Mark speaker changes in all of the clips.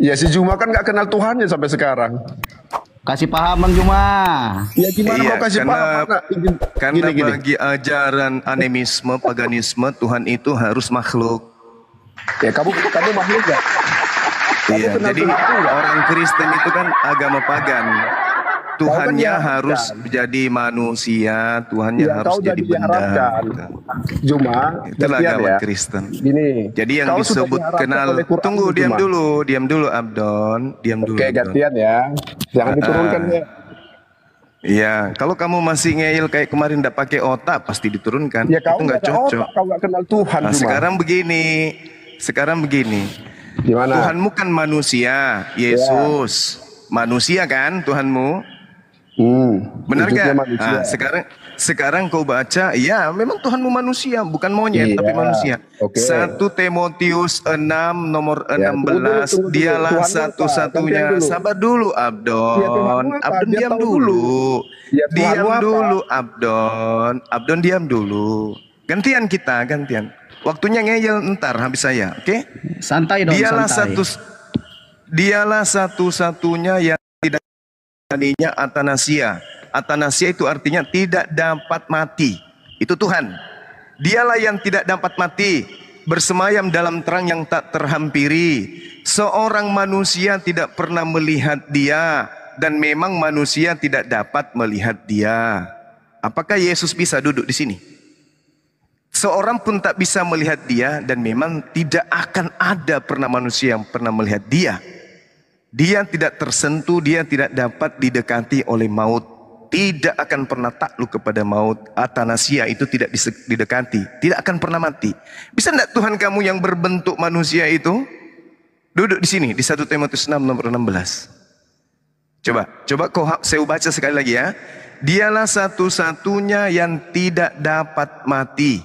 Speaker 1: Ya si Juma kan nggak kenal Tuhannya sampai sekarang.
Speaker 2: Kasih paham Bang Juma.
Speaker 1: Ya gimana
Speaker 3: Iya,
Speaker 1: mau kasih paham?
Speaker 3: karena
Speaker 1: Gini.
Speaker 3: bagi ajaran animisme, paganisme, Tuhan itu harus makhluk.
Speaker 1: Ya kamu makhluk nggak? Kamu
Speaker 3: Iya,
Speaker 1: kenal
Speaker 3: jadi
Speaker 1: Tuhan nggak?
Speaker 3: orang Kristen itu kan agama pagan. Tuhannya
Speaker 1: diharapkan.
Speaker 3: harus jadi manusia, Tuhannya
Speaker 1: Ya,
Speaker 3: harus
Speaker 1: kau
Speaker 3: jadi
Speaker 1: jadi
Speaker 3: benda.
Speaker 1: diharapkan.
Speaker 3: Gitu.
Speaker 1: Juma,
Speaker 3: Itulah
Speaker 1: gantian
Speaker 3: agama
Speaker 1: ya.
Speaker 3: Kristen.
Speaker 1: Gini.
Speaker 3: Jadi yang
Speaker 1: kau sudah
Speaker 3: disebut
Speaker 1: diharapkan
Speaker 3: kenal,
Speaker 1: oleh Quran,
Speaker 3: tunggu,
Speaker 1: Juma.
Speaker 3: diam dulu Abdon, diam dulu.
Speaker 1: Oke,
Speaker 3: Abdon.
Speaker 1: gantian ya. Jangan diturunkan ya.
Speaker 3: Iya, kalau kamu masih ngeyel kayak kemarin tidak pakai otak, pasti diturunkan.
Speaker 1: Ya
Speaker 3: Itu
Speaker 1: kau
Speaker 3: nggak
Speaker 1: nggak ada
Speaker 3: cocok.
Speaker 1: otak, kau nggak kenal Tuhan,
Speaker 3: Nah,
Speaker 1: Juma.
Speaker 3: sekarang begini.
Speaker 1: Gimana?
Speaker 3: Tuhanmu kan manusia, Yesus. Manusia kan Tuhanmu? Benar
Speaker 1: wujudnya
Speaker 3: gak?
Speaker 1: manusia.
Speaker 3: Nah, sekarang kau baca, ya memang Tuhanmu manusia, bukan monyet,
Speaker 1: Iya,
Speaker 3: tapi manusia.
Speaker 1: oke.
Speaker 3: 1 Timotius 6 nomor
Speaker 1: Ya,
Speaker 3: 16,
Speaker 1: tunggu dulu.
Speaker 3: dialah
Speaker 1: Tuhanmu apa?
Speaker 3: Satu-satunya.
Speaker 1: Gantian dulu.
Speaker 3: Sabar dulu,
Speaker 1: Ya,
Speaker 3: Abdon.
Speaker 1: Tuhanmu apa?
Speaker 3: Abdon
Speaker 1: Biar
Speaker 3: diam
Speaker 1: tahu
Speaker 3: dulu.
Speaker 1: Ya, Tuhanmu
Speaker 3: Diam
Speaker 1: apa?
Speaker 3: dulu, Abdon. Abdon diam dulu. Gantian kita, gantian. Waktunya ngeyel ntar habis saya, oke?
Speaker 2: Santai dong, santai.
Speaker 3: Dialah satu-satunya yang tidak tadinya atanasia. Atanasia itu artinya tidak dapat mati. Itu Tuhan. Dialah yang tidak dapat mati, bersemayam dalam terang yang tak terhampiri. Seorang manusia tidak pernah melihat Dia, dan memang manusia tidak dapat melihat Dia. Apakah Yesus bisa duduk di sini? Seorang pun tak bisa melihat Dia, dan memang tidak akan ada pernah manusia yang pernah melihat Dia. Dia tidak tersentuh, Dia tidak dapat didekati oleh maut. Tidak akan pernah takluk kepada maut. Atanasia itu tidak didekati, tidak akan pernah mati. Bisa tidak Tuhan kamu yang berbentuk manusia itu duduk di sini di 1 Timotius 6 nomor 16? Coba saya baca sekali lagi ya. Dialah satu-satunya yang tidak dapat mati,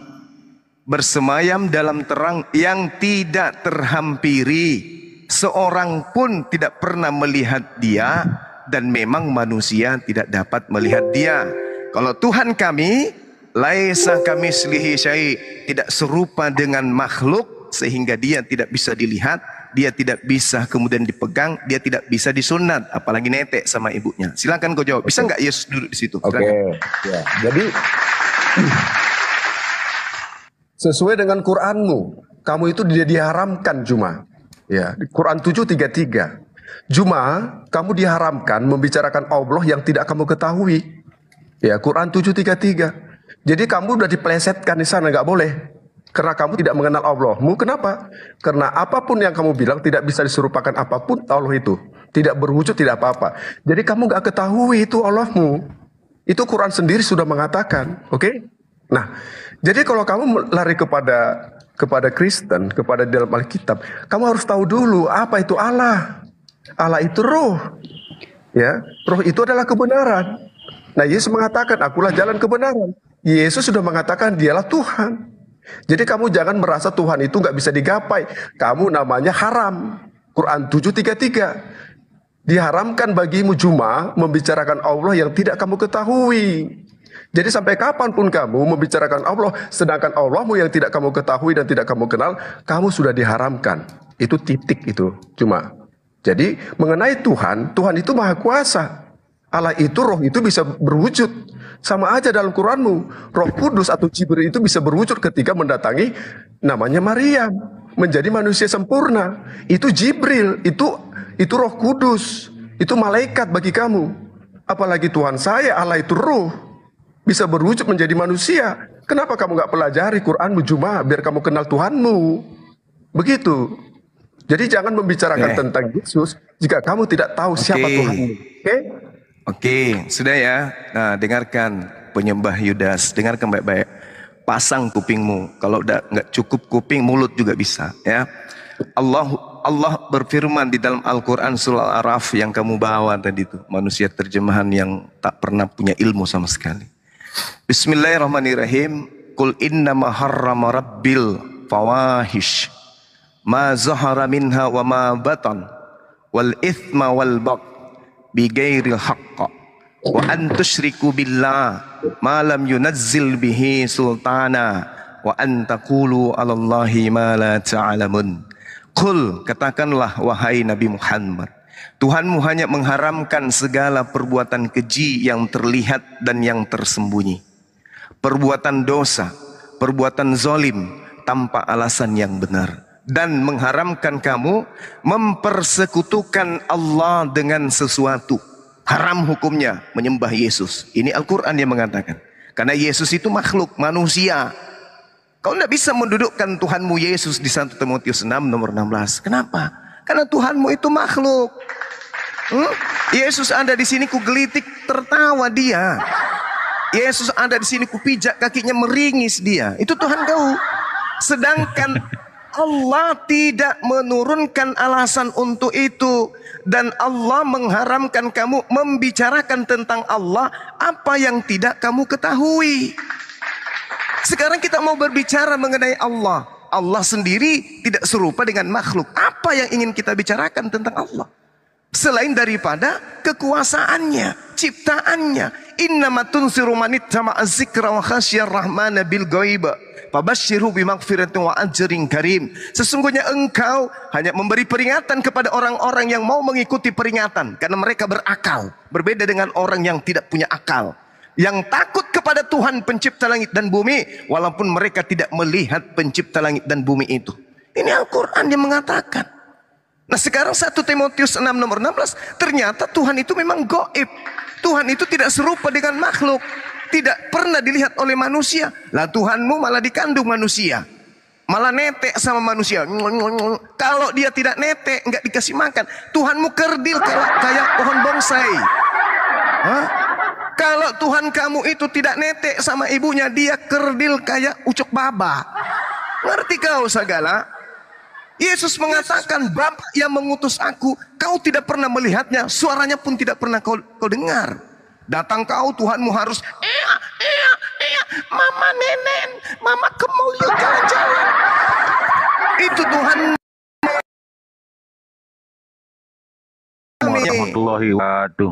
Speaker 3: bersemayam dalam terang yang tidak terhampiri. Seorang pun tidak pernah melihat Dia, dan memang manusia tidak dapat melihat Dia. Kalau Tuhan kami, laisa kamitslihi syai', tidak serupa dengan makhluk sehingga Dia tidak bisa dilihat, Dia tidak bisa kemudian dipegang, Dia tidak bisa disunat, apalagi netek sama ibunya. Silakan kau jawab. Bisa nggak Yesus duduk di situ?
Speaker 1: Oke. Ya. Jadi sesuai dengan Quranmu, kamu itu diharamkan, Juma. Ya, di Quran 7:33. Juma, kamu diharamkan membicarakan Allah yang tidak kamu ketahui. Ya, Quran 7:33. Jadi kamu udah diplesetkan di sana, nggak boleh. Karena kamu tidak mengenal Allahmu. Kenapa? Karena apapun yang kamu bilang tidak bisa diserupakan apapun Allah itu. Tidak berwujud, tidak apa-apa. Jadi kamu nggak ketahui itu Allahmu. Itu Quran sendiri sudah mengatakan. Oke? Nah, jadi kalau kamu lari kepada Kristen, kepada dalam Alkitab, kamu harus tahu dulu apa itu Allah. Allah itu roh. Ya, roh itu adalah kebenaran. Nah, Yesus mengatakan, akulah jalan kebenaran. Yesus sudah mengatakan dialah Tuhan. Jadi kamu jangan merasa Tuhan itu nggak bisa digapai. Kamu namanya haram. Quran 7:33. Diharamkan bagimu Juma membicarakan Allah yang tidak kamu ketahui. Jadi sampai kapanpun kamu membicarakan Allah, sedangkan Allahmu yang tidak kamu ketahui dan tidak kamu kenal, kamu sudah diharamkan. Itu titik itu, Juma. Jadi mengenai Tuhan, Tuhan itu maha kuasa. Allah itu, roh itu bisa berwujud. Sama aja dalam Quranmu. Roh Kudus atau Jibril itu bisa berwujud ketika mendatangi namanya Maryam. Menjadi manusia sempurna. Itu Jibril, itu roh kudus. Itu malaikat bagi kamu. Apalagi Tuhan saya, Allah itu roh. Bisa berwujud menjadi manusia. Kenapa kamu gak pelajari Quranmu Juma biar kamu kenal Tuhanmu? Begitu. Jadi jangan membicarakan tentang Yesus jika kamu tidak tahu siapa Tuhanmu.
Speaker 3: Oke, sudah ya. Nah, dengarkan penyembah Yudas, dengarkan baik-baik. Pasang kupingmu. Kalau udah nggak cukup kuping, mulut juga bisa. Ya. Allah berfirman di dalam Al-Quran surah Al-Araf yang kamu bawa tadi itu, manusia terjemahan yang tak pernah punya ilmu sama sekali. Bismillahirrahmanirrahim. Qul innama harrama rabbil fawahish ma zahara minha wa ma batan wal ithma wal bagh bighairil haqq wa an tusyriku billah ma lam yunazzil bihi sultana wa an taqulu 'alallahi ma la ta'lamun. Qul, katakanlah wahai Nabi Muhammad, Tuhanmu hanya mengharamkan segala perbuatan keji yang terlihat dan yang tersembunyi. Perbuatan dosa, perbuatan zolim tanpa alasan yang benar. Dan mengharamkan kamu mempersekutukan Allah dengan sesuatu. Haram hukumnya menyembah Yesus. Ini Al-Quran yang mengatakan. Karena Yesus itu makhluk, manusia. Kau tidak bisa mendudukkan Tuhanmu Yesus di 1 Timotius 6 nomor 16. Kenapa? Karena Tuhanmu itu makhluk. Yesus ada di sini ku gelitik tertawa dia. Yesus ada di sini ku pijak kakinya meringis dia. Itu Tuhan kau. Sedangkan Allah tidak menurunkan alasan untuk itu. Dan Allah mengharamkan kamu membicarakan tentang Allah apa yang tidak kamu ketahui. Sekarang kita mau berbicara mengenai Allah. Allah sendiri tidak serupa dengan makhluk. Apa yang ingin kita bicarakan tentang Allah? Selain daripada kekuasaannya, ciptaannya. Innama tunziru man ittama'a dzikra wa khasyar rahmana bil ghaib. Fabashshirhu bimaghfiratin wa ajrin karim. Sesungguhnya engkau hanya memberi peringatan kepada orang-orang yang mau mengikuti peringatan karena mereka berakal. Berbeda dengan orang yang tidak punya akal. Yang takut kepada Tuhan pencipta langit dan bumi walaupun mereka tidak melihat pencipta langit dan bumi itu. Ini Al-Quran yang mengatakan. Nah sekarang 1 Timotius 6 nomor 16 ternyata Tuhan itu memang gaib. Tuhan itu tidak serupa dengan makhluk, tidak pernah dilihat oleh manusia. Lah Tuhanmu malah dikandung manusia, malah netek sama manusia. Kalau dia tidak netek, nggak dikasih makan. Tuhanmu kerdil kayak pohon bonsai. Hah? Kalau Tuhan kamu itu tidak netek sama ibunya, dia kerdil kayak ucuk baba. Ngerti kau segala? Yesus mengatakan, Bapa yang mengutus aku, kau tidak pernah melihatnya, suaranya pun tidak pernah kau dengar. Datang kau, Tuhanmu harus, mama nenen, mama ke mall yuk jalan-jalan. Itu Tuhan.
Speaker 4: Warahmatullahi wabarakatuh.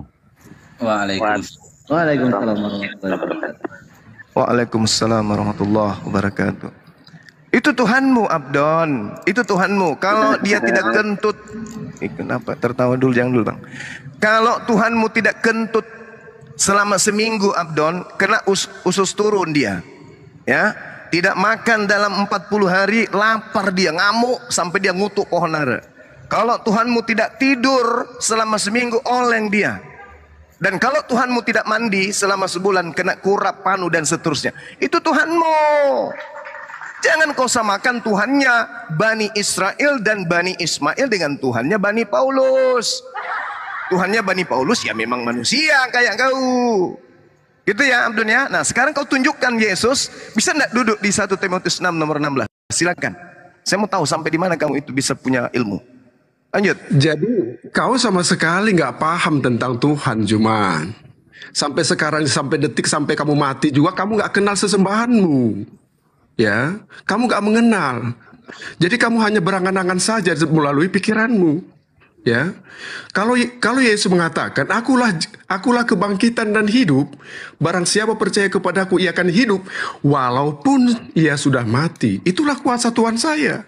Speaker 3: Waalaikumsalam warahmatullahi wabarakatuh. Itu Tuhanmu, Abdon. Itu Tuhanmu. Kalau dia tidak kentut, kenapa tertawa dulu, jangan dulu bang. Kalau Tuhanmu tidak kentut selama seminggu, Abdon, kena usus turun dia. Ya, tidak makan dalam 40 hari, lapar dia, ngamuk sampai dia ngutuk pohon ara. Kalau Tuhanmu tidak tidur selama seminggu, oleng dia. Dan kalau Tuhanmu tidak mandi selama sebulan, kena kurap, panu dan seterusnya. Itu Tuhanmu. Jangan kau samakan Tuhannya Bani Israel dan Bani Ismail dengan Tuhannya Bani Paulus. Tuhannya Bani Paulus ya memang manusia kayak kau. Gitu ya Abdun ya. Nah sekarang kau tunjukkan Yesus. Bisa tidak duduk di 1 Timotius 6 nomor 16? Silakan. Saya mau tahu sampai di mana kamu itu bisa punya ilmu. Lanjut.
Speaker 1: Jadi kau sama sekali nggak paham tentang Tuhan, Juman. Sampai sekarang, sampai detik, sampai kamu mati juga kamu nggak kenal sesembahanmu. Ya, kamu gak mengenal. Jadi kamu hanya berangan-angan saja melalui pikiranmu. Ya, kalau Yesus mengatakan, akulah kebangkitan dan hidup. Barang siapa percaya kepadaku, ia akan hidup walaupun ia sudah mati. Itulah kuasa Tuhan saya.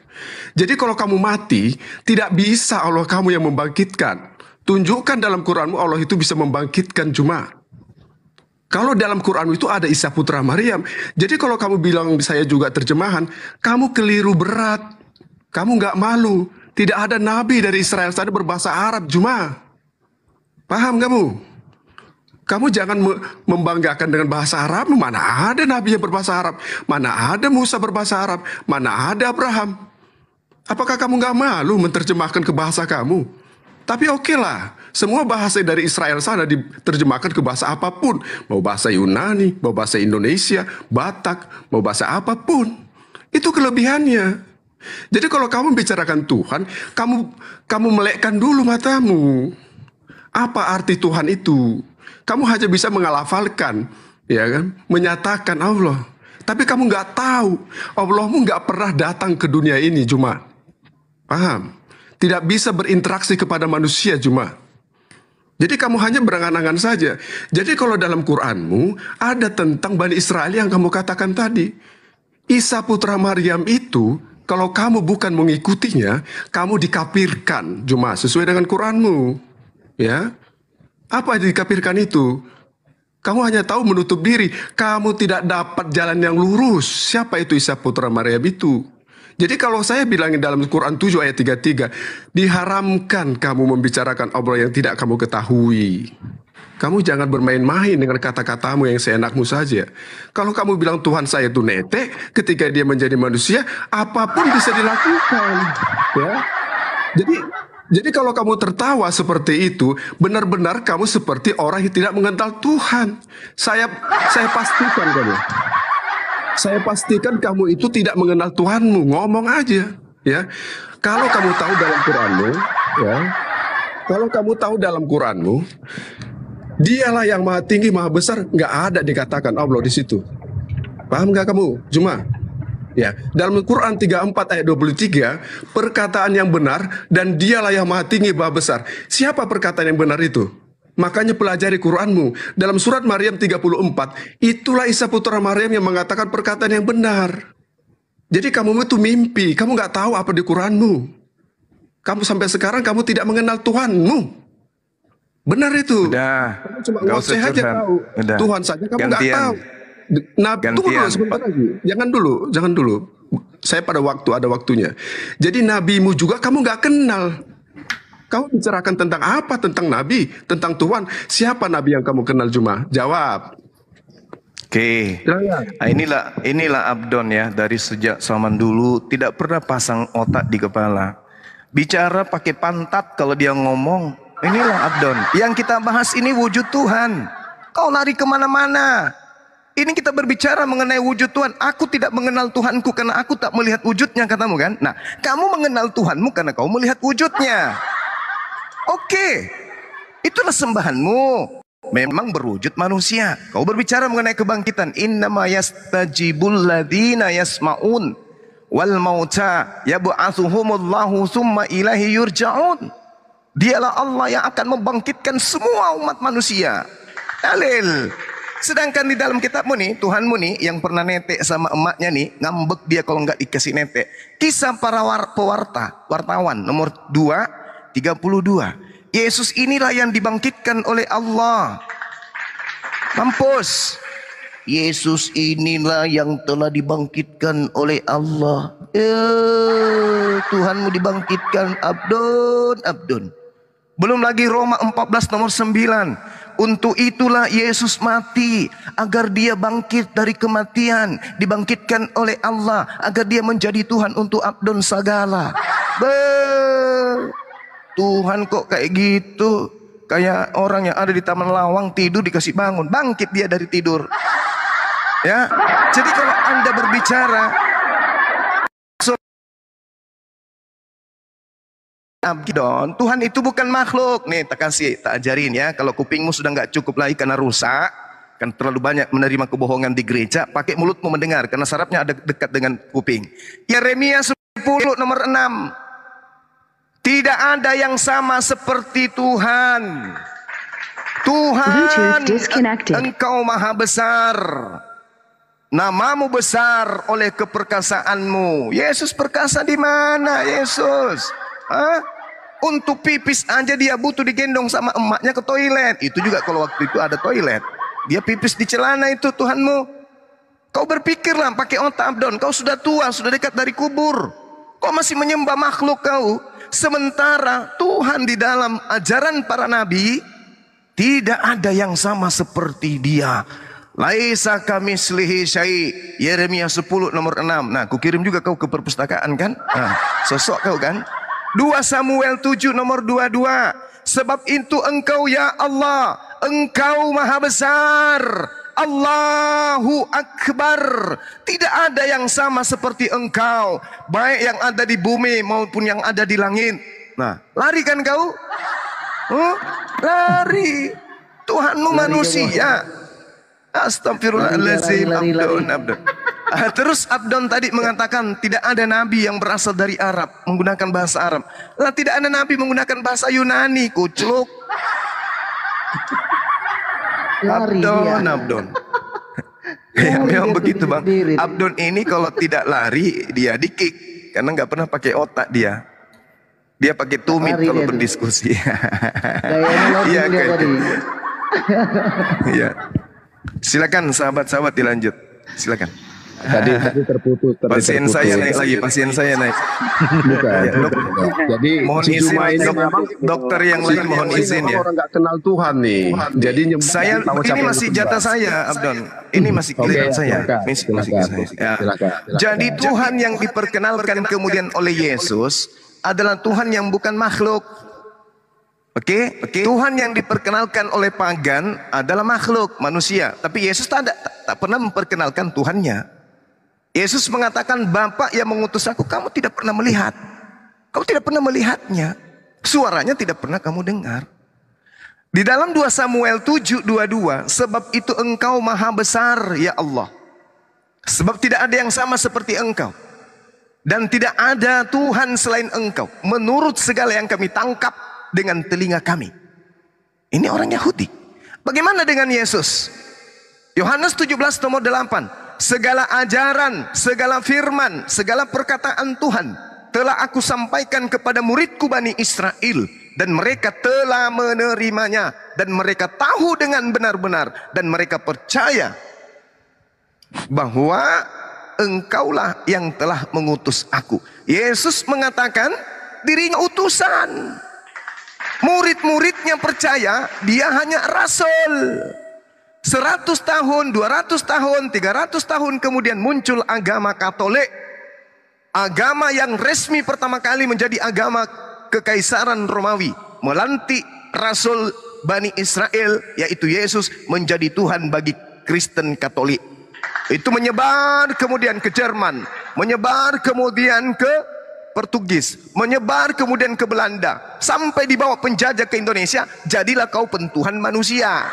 Speaker 1: Jadi kalau kamu mati, tidak bisa Allah kamu yang membangkitkan. Tunjukkan dalam Quranmu Allah itu bisa membangkitkan cuma. Kalau dalam Quran itu ada Isa putra Maryam. Jadi kalau kamu bilang saya juga terjemahan, kamu keliru berat. Kamu nggak malu. Tidak ada nabi dari Israel sana berbahasa Arab, cuma. Paham kamu? Kamu jangan membanggakan dengan bahasa Arab. Mana ada nabi yang berbahasa Arab? Mana ada Musa berbahasa Arab? Mana ada Abraham? Apakah kamu nggak malu menerjemahkan ke bahasa kamu? Tapi oke lah. Semua bahasa dari Israel sana diterjemahkan ke bahasa apapun. Mau bahasa Yunani, mau bahasa Indonesia, Batak, mau bahasa apapun. Itu kelebihannya. Jadi kalau kamu bicarakan Tuhan, kamu melekkan dulu matamu. Apa arti Tuhan itu? Kamu hanya bisa mengalafalkan, ya kan? Menyatakan Allah. Tapi kamu nggak tahu. Allahmu nggak pernah datang ke dunia ini, cuma. Paham? Tidak bisa berinteraksi kepada manusia, cuma. Jadi kamu hanya berangan-angan saja. Jadi kalau dalam Quranmu ada tentang Bani Israel yang kamu katakan tadi. Isa putra Maryam itu Kalau kamu bukan mengikutinya, kamu dikafirkan, cuma sesuai dengan Quranmu. Ya, apa yang dikafirkan itu? Kamu hanya tahu menutup diri. Kamu tidak dapat jalan yang lurus. Siapa itu Isa putra Maryam itu? Jadi kalau saya bilangin dalam Quran 7 ayat 33, diharamkan kamu membicarakan Allah yang tidak kamu ketahui. Kamu jangan bermain-main dengan kata-katamu yang seenakmu saja. Kalau kamu bilang Tuhan saya itu netek, ketika dia menjadi manusia, apapun bisa dilakukan. Ya. Jadi kalau kamu tertawa seperti itu, benar-benar kamu seperti orang yang tidak mengenal Tuhan. Saya pastikan kamu. Saya pastikan kamu itu tidak mengenal Tuhanmu. Ngomong aja, ya. Kalau kamu tahu dalam Quranmu, ya. Kalau kamu tahu dalam Quranmu, Dialah yang maha tinggi, maha besar, nggak ada dikatakan Allah di situ. Paham nggak kamu? Cuma ya, dalam Quran 34 ayat 23, perkataan yang benar dan dialah yang maha tinggi, maha besar. Siapa perkataan yang benar itu? Makanya pelajari Quranmu. Dalam surat Maryam 34, itulah Isa putra Maryam yang mengatakan perkataan yang benar. Jadi kamu itu mimpi, kamu nggak tahu apa di Quranmu. Kamu sampai sekarang kamu tidak mengenal Tuhanmu. Benar itu.
Speaker 3: Udah.
Speaker 1: Kamu cuma ngoceh aja tahu.
Speaker 3: Udah.
Speaker 1: Tuhan saja kamu nggak tahu. Nah, tunggu dulu sebentar lagi. Jangan dulu. Saya ada waktunya. Jadi nabimu juga kamu nggak kenal. Kamu bicarakan tentang apa? Tentang nabi, tentang Tuhan. Siapa nabi yang kamu kenal cuma? Jawab.
Speaker 3: Oke. Nah, inilah Abdon ya, dari sejak zaman dulu tidak pernah pasang otak di kepala. Bicara pakai pantat kalau dia ngomong. Inilah Abdon. Yang kita bahas ini wujud Tuhan. Kau lari kemana-mana. Ini kita berbicara mengenai wujud Tuhan. Aku tidak mengenal Tuhanku karena aku tak melihat wujudnya, katamu kan. Nah, kamu mengenal Tuhanmu karena kau melihat wujudnya. Oke. Itulah sembahanmu. Memang berwujud manusia. Kau berbicara mengenai kebangkitan. Innama yastajibul ladina yasma'un wal mauta yab'atsuhumullahu summa ilahi yurja'un. Dialah Allah yang akan membangkitkan semua umat manusia. Dalil. Sedangkan di dalam kitabmu nih, Tuhanmu nih yang pernah netek sama emaknya nih, ngambek dia kalau nggak dikasih netek. Kisah para wartawan nomor 2:32. Yesus inilah yang dibangkitkan oleh Allah. Mampus. Yesus inilah yang telah dibangkitkan oleh Allah. Tuhanmu dibangkitkan, Abdon. Belum lagi Roma 14 nomor 9. Untuk itulah Yesus mati, agar dia bangkit dari kematian, dibangkitkan oleh Allah, agar dia menjadi Tuhan untuk Abdon segala. Tuhan kok kayak gitu? Kayak orang yang ada di Taman Lawang tidur dikasih bangun, bangkit dia dari tidur. Ya, jadi kalau Anda berbicara Abdon, Tuhan itu bukan makhluk. Nih, tak ajarin ya. Kalau kupingmu sudah nggak cukup lagi karena rusak, kan terlalu banyak menerima kebohongan di gereja, pakai mulutmu mendengar karena sarafnya ada dekat dengan kuping. Yeremia 10 nomor 6. Tidak ada yang sama seperti Tuhan. Tuhan, Engkau maha besar. Namamu besar oleh keperkasaanmu. Yesus perkasa di mana, Yesus? Hah? Untuk pipis aja dia butuh digendong sama emaknya ke toilet. Itu juga kalau waktu itu ada toilet. Dia pipis di celana itu Tuhanmu. Kau berpikirlah pakai otak, Abdon. Kau sudah tua, sudah dekat dari kubur. Kau masih menyembah makhluk kau. Sementara Tuhan di dalam ajaran para nabi, tidak ada yang sama seperti dia. Laisa kamislihi syai'. Yeremia 10 nomor 6. Nah, ku kirim juga kau ke perpustakaan kan? Nah, sosok kau kan? 2 Samuel 7 nomor 22. Sebab itu engkau ya Allah, engkau maha besar. Allahu Akbar. Tidak ada yang sama seperti engkau, baik yang ada di bumi maupun yang ada di langit. Nah, lari kan kau? Lari. Tuhanmu manusia. Astagfirullahaladzim. Abdon. Terus Abdon tadi mengatakan tidak ada nabi yang berasal dari Arab menggunakan bahasa Arab. Lah, tidak ada nabi menggunakan bahasa Yunani, kucluk. Abdon. Ya, memang begitu bang. Abdon ini kalau tidak lari dia di kick. karena nggak pernah pakai otak dia. Dia pakai tumit kalau berdiskusi. Iya, iya. Silakan sahabat-sahabat dilanjut. Silakan.
Speaker 1: Tadi terputus.
Speaker 3: Pasien saya naik lagi, pasien saya naik.
Speaker 1: Bukan.
Speaker 3: Jadi mohon izin, dokter yang lain mohon izin ya.
Speaker 1: Orang nggak kenal Tuhan nih. Jadi
Speaker 3: saya ini masih jatah saya, Abdon. Ini masih giliran saya. Jadi Tuhan yang diperkenalkan kemudian oleh Yesus adalah Tuhan yang bukan makhluk. Oke, Tuhan yang diperkenalkan oleh pagan adalah makhluk, manusia. Tapi Yesus tak pernah memperkenalkan Tuhannya. Yesus mengatakan, Bapa yang mengutus aku, kamu tidak pernah melihat. Kamu tidak pernah melihatnya. Suaranya tidak pernah kamu dengar. Di dalam 2 Samuel 7:22, sebab itu engkau maha besar ya Allah. Sebab tidak ada yang sama seperti engkau. Dan tidak ada Tuhan selain engkau. Menurut segala yang kami tangkap dengan telinga kami. Ini orang Yahudi. Bagaimana dengan Yesus? Yohanes 17:8. Segala ajaran, segala firman, segala perkataan Tuhan telah aku sampaikan kepada muridku Bani Israel. Dan mereka telah menerimanya. Dan mereka tahu dengan benar-benar. Dan mereka percaya bahwa engkaulah yang telah mengutus aku. Yesus mengatakan dirinya utusan. Murid-muridnya percaya dia hanya rasul. 100 tahun, 200 tahun, 300 tahun kemudian muncul agama Katolik. Agama yang resmi pertama kali menjadi agama Kekaisaran Romawi. Melantik Rasul Bani Israel, yaitu Yesus, menjadi Tuhan bagi Kristen Katolik. Itu menyebar kemudian ke Jerman, menyebar kemudian ke Portugis, menyebar kemudian ke Belanda, sampai dibawa penjajah ke Indonesia. Jadilah kau pentuhan manusia.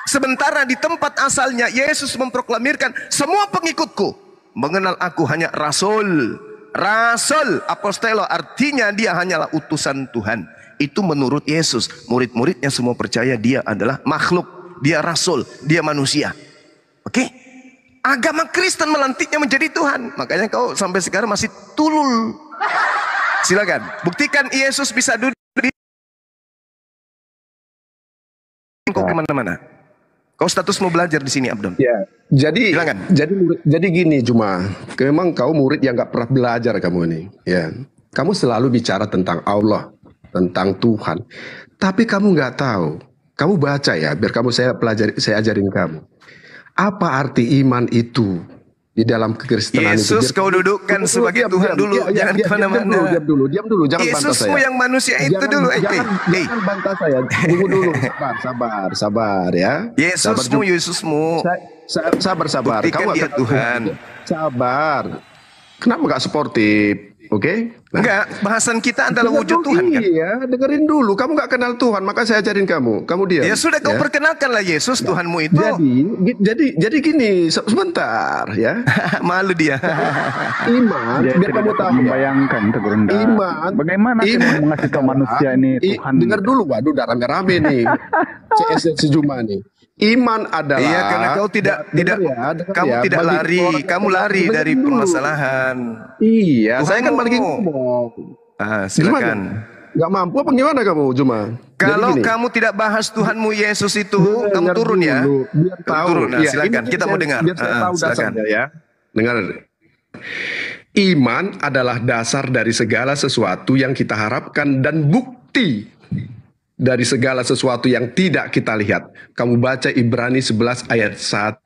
Speaker 3: Sementara di tempat asalnya Yesus memproklamirkan, semua pengikutku mengenal aku hanya rasul. Rasul, apostelo, artinya dia hanyalah utusan Tuhan. Itu menurut Yesus. Murid-muridnya semua percaya dia adalah makhluk, dia rasul, dia manusia. Oke? Agama Kristen melantiknya menjadi Tuhan. Makanya kau sampai sekarang masih tulul. Silakan, buktikan Yesus bisa duduk di kau kemana-mana. Kau status mau belajar di sini, Abdon.
Speaker 1: Ya, jadi gini Juma, memang kau murid yang nggak pernah belajar kamu ini. Ya, kamu selalu bicara tentang Allah, tentang Tuhan, tapi kamu nggak tahu. Kamu baca ya, biar saya ajarin kamu. Apa arti iman itu di dalam kekristenan itu?
Speaker 3: Yesus kau dudukkan sebagai Tuhan dulu, jangan kemana-mana.
Speaker 1: Diam dulu, jangan bantah saya.
Speaker 3: Yesusmu yang manusia itu dulu.
Speaker 1: Jangan bantah saya. Tunggu dulu, sabar ya.
Speaker 3: Yesusmu.
Speaker 1: Sabar.
Speaker 3: Buktikan dia Tuhan.
Speaker 1: Sabar. Kenapa nggak sportif? Oke?
Speaker 3: Enggak, bahasan kita adalah wujud Tuhan kan?
Speaker 1: Iya, dengerin dulu. Kamu nggak kenal Tuhan, maka saya ajarin kamu. Kamu diam.
Speaker 3: Ya sudah, kau perkenalkanlah Yesus Tuhanmu itu.
Speaker 1: Jadi gini, sebentar ya.
Speaker 3: Malu dia.
Speaker 1: Iman, biar kamu tahu.
Speaker 2: Membayangkan
Speaker 1: Iman.
Speaker 2: Bagaimana kita mengasih tahu manusia ini Tuhan?
Speaker 1: Dengar dulu, waduh, udah rame-rame nih. CS Sejuma nih. Iman adalah.
Speaker 3: Iya, karena kau tidak lari, kamu lari dari permasalahan.
Speaker 1: Iya, saya kan lagi ngomong.
Speaker 3: Silakan.
Speaker 1: Gak mampu apa gimana kamu, Juma?
Speaker 3: Kalau kamu tidak bahas Tuhanmu Yesus itu, kamu turun ya.
Speaker 1: Biar tahu.
Speaker 3: Turun. Nah, silakan. Kita mau dengar.
Speaker 1: Biar saya tahu dasarnya ya. Dengar. Iman adalah dasar dari segala sesuatu yang kita harapkan dan bukti dari segala sesuatu yang tidak kita lihat. Kamu baca Ibrani 11 ayat 1.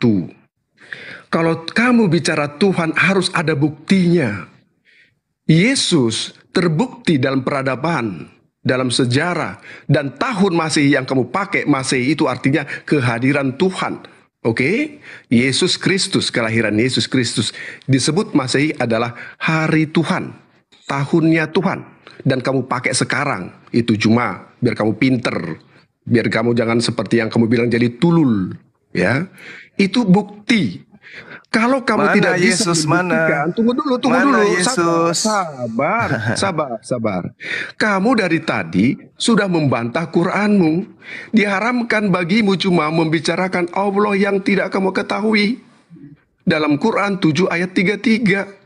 Speaker 1: Kalau kamu bicara Tuhan harus ada buktinya. Yesus terbukti dalam peradaban, dalam sejarah, dan tahun Masehi yang kamu pakai, Masehi itu artinya kehadiran Tuhan. Oke? Yesus Kristus, kelahiran Yesus Kristus disebut Masehi adalah hari Tuhan, tahunnya Tuhan. Dan kamu pakai sekarang, itu cuma biar kamu pinter, biar kamu jangan seperti yang kamu bilang jadi tulul, ya. Itu bukti. Kalau kamu tidak bisa membuktikan, tunggu dulu.
Speaker 3: Yesus?
Speaker 1: Sabar. Kamu dari tadi sudah membantah Quranmu. Diharamkan bagimu cuma membicarakan Allah yang tidak kamu ketahui. Dalam Quran 7 ayat 33.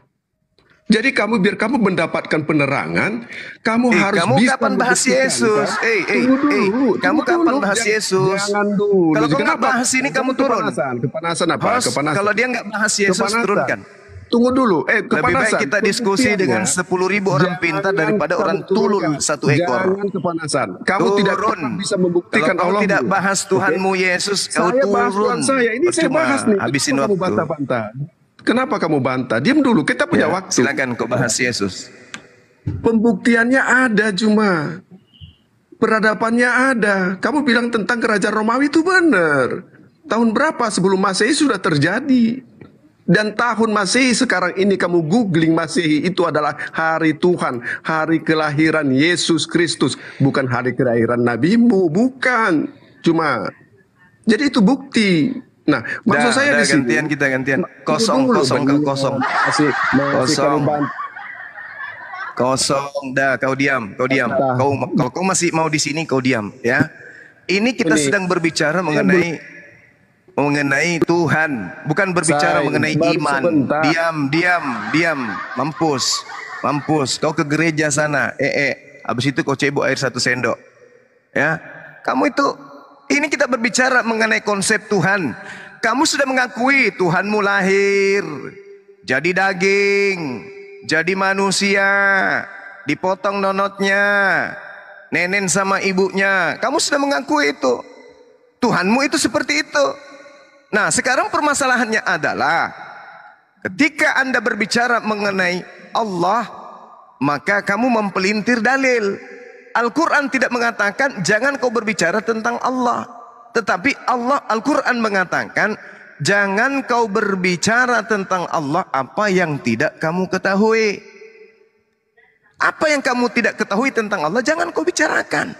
Speaker 1: Jadi biar kamu mendapatkan penerangan, kamu harus
Speaker 3: kamu
Speaker 1: bisa
Speaker 3: kapan bahas
Speaker 1: membuktikan,
Speaker 3: Yesus?
Speaker 1: kan? Tunggu dulu,
Speaker 3: Kamu
Speaker 1: tunggu
Speaker 3: kapan
Speaker 1: dulu.
Speaker 3: bahas Yesus?
Speaker 1: Jangan dulu.
Speaker 3: Kalau kau nggak
Speaker 1: Kenapa?
Speaker 3: bahas ini kamu turun.
Speaker 1: Kepanasan apa?
Speaker 3: Host,
Speaker 1: Kepanasan.
Speaker 3: kalau dia nggak bahas Yesus,
Speaker 1: Kepanasan.
Speaker 3: turunkan.
Speaker 1: Tunggu dulu.
Speaker 3: Lebih baik
Speaker 1: Kepanasan.
Speaker 3: kita diskusi dengan 10.000 orang pintar daripada orang tulul satu ekor.
Speaker 1: Jangan kepanasan. Kamu tidak pernah bisa membuktikan
Speaker 3: kalau
Speaker 1: Allah.
Speaker 3: Kalau tidak bahas Tuhanmu Yesus, kau
Speaker 1: saya
Speaker 3: turun.
Speaker 1: bahas Tuhan saya. Ini saya bahas nih.
Speaker 3: Habisin
Speaker 1: Kenapa
Speaker 3: waktu.
Speaker 1: kamu bantah-bantah? Kenapa kamu bantah? Diam dulu. Kita punya waktu.
Speaker 3: Silakan kau bahas Yesus.
Speaker 1: Pembuktiannya ada, cuma peradabannya ada. Kamu bilang tentang kerajaan Romawi itu benar. Tahun berapa sebelum Masehi sudah terjadi. Dan tahun Masehi sekarang ini kamu googling Masehi itu adalah hari Tuhan, hari kelahiran Yesus Kristus, bukan hari kelahiran nabimu, bukan. Cuma jadi itu bukti. Nah, maksud saya di sini
Speaker 3: gantian. Kosong. Dah, kau diam. Kalau kau masih mau di sini, kau diam, ya. Ini kita sedang berbicara mengenai Tuhan, bukan berbicara mengenai iman. Diam. Mampus. Kau ke gereja sana. Habis itu kau cebok air 1 sendok. Ya. Kamu itu, ini kita berbicara mengenai konsep Tuhan. Kamu sudah mengakui Tuhanmu lahir, jadi daging, jadi manusia, dipotong nonotnya, nenen sama ibunya. Kamu sudah mengakui itu. Tuhanmu itu seperti itu. Nah, sekarang permasalahannya adalah ketika Anda berbicara mengenai Allah, maka kamu mempelintir dalil. Al-Quran tidak mengatakan jangan kau berbicara tentang Allah. Tetapi Al-Quran mengatakan jangan kau berbicara tentang Allah apa yang tidak kamu ketahui. Apa yang kamu tidak ketahui tentang Allah jangan kau bicarakan.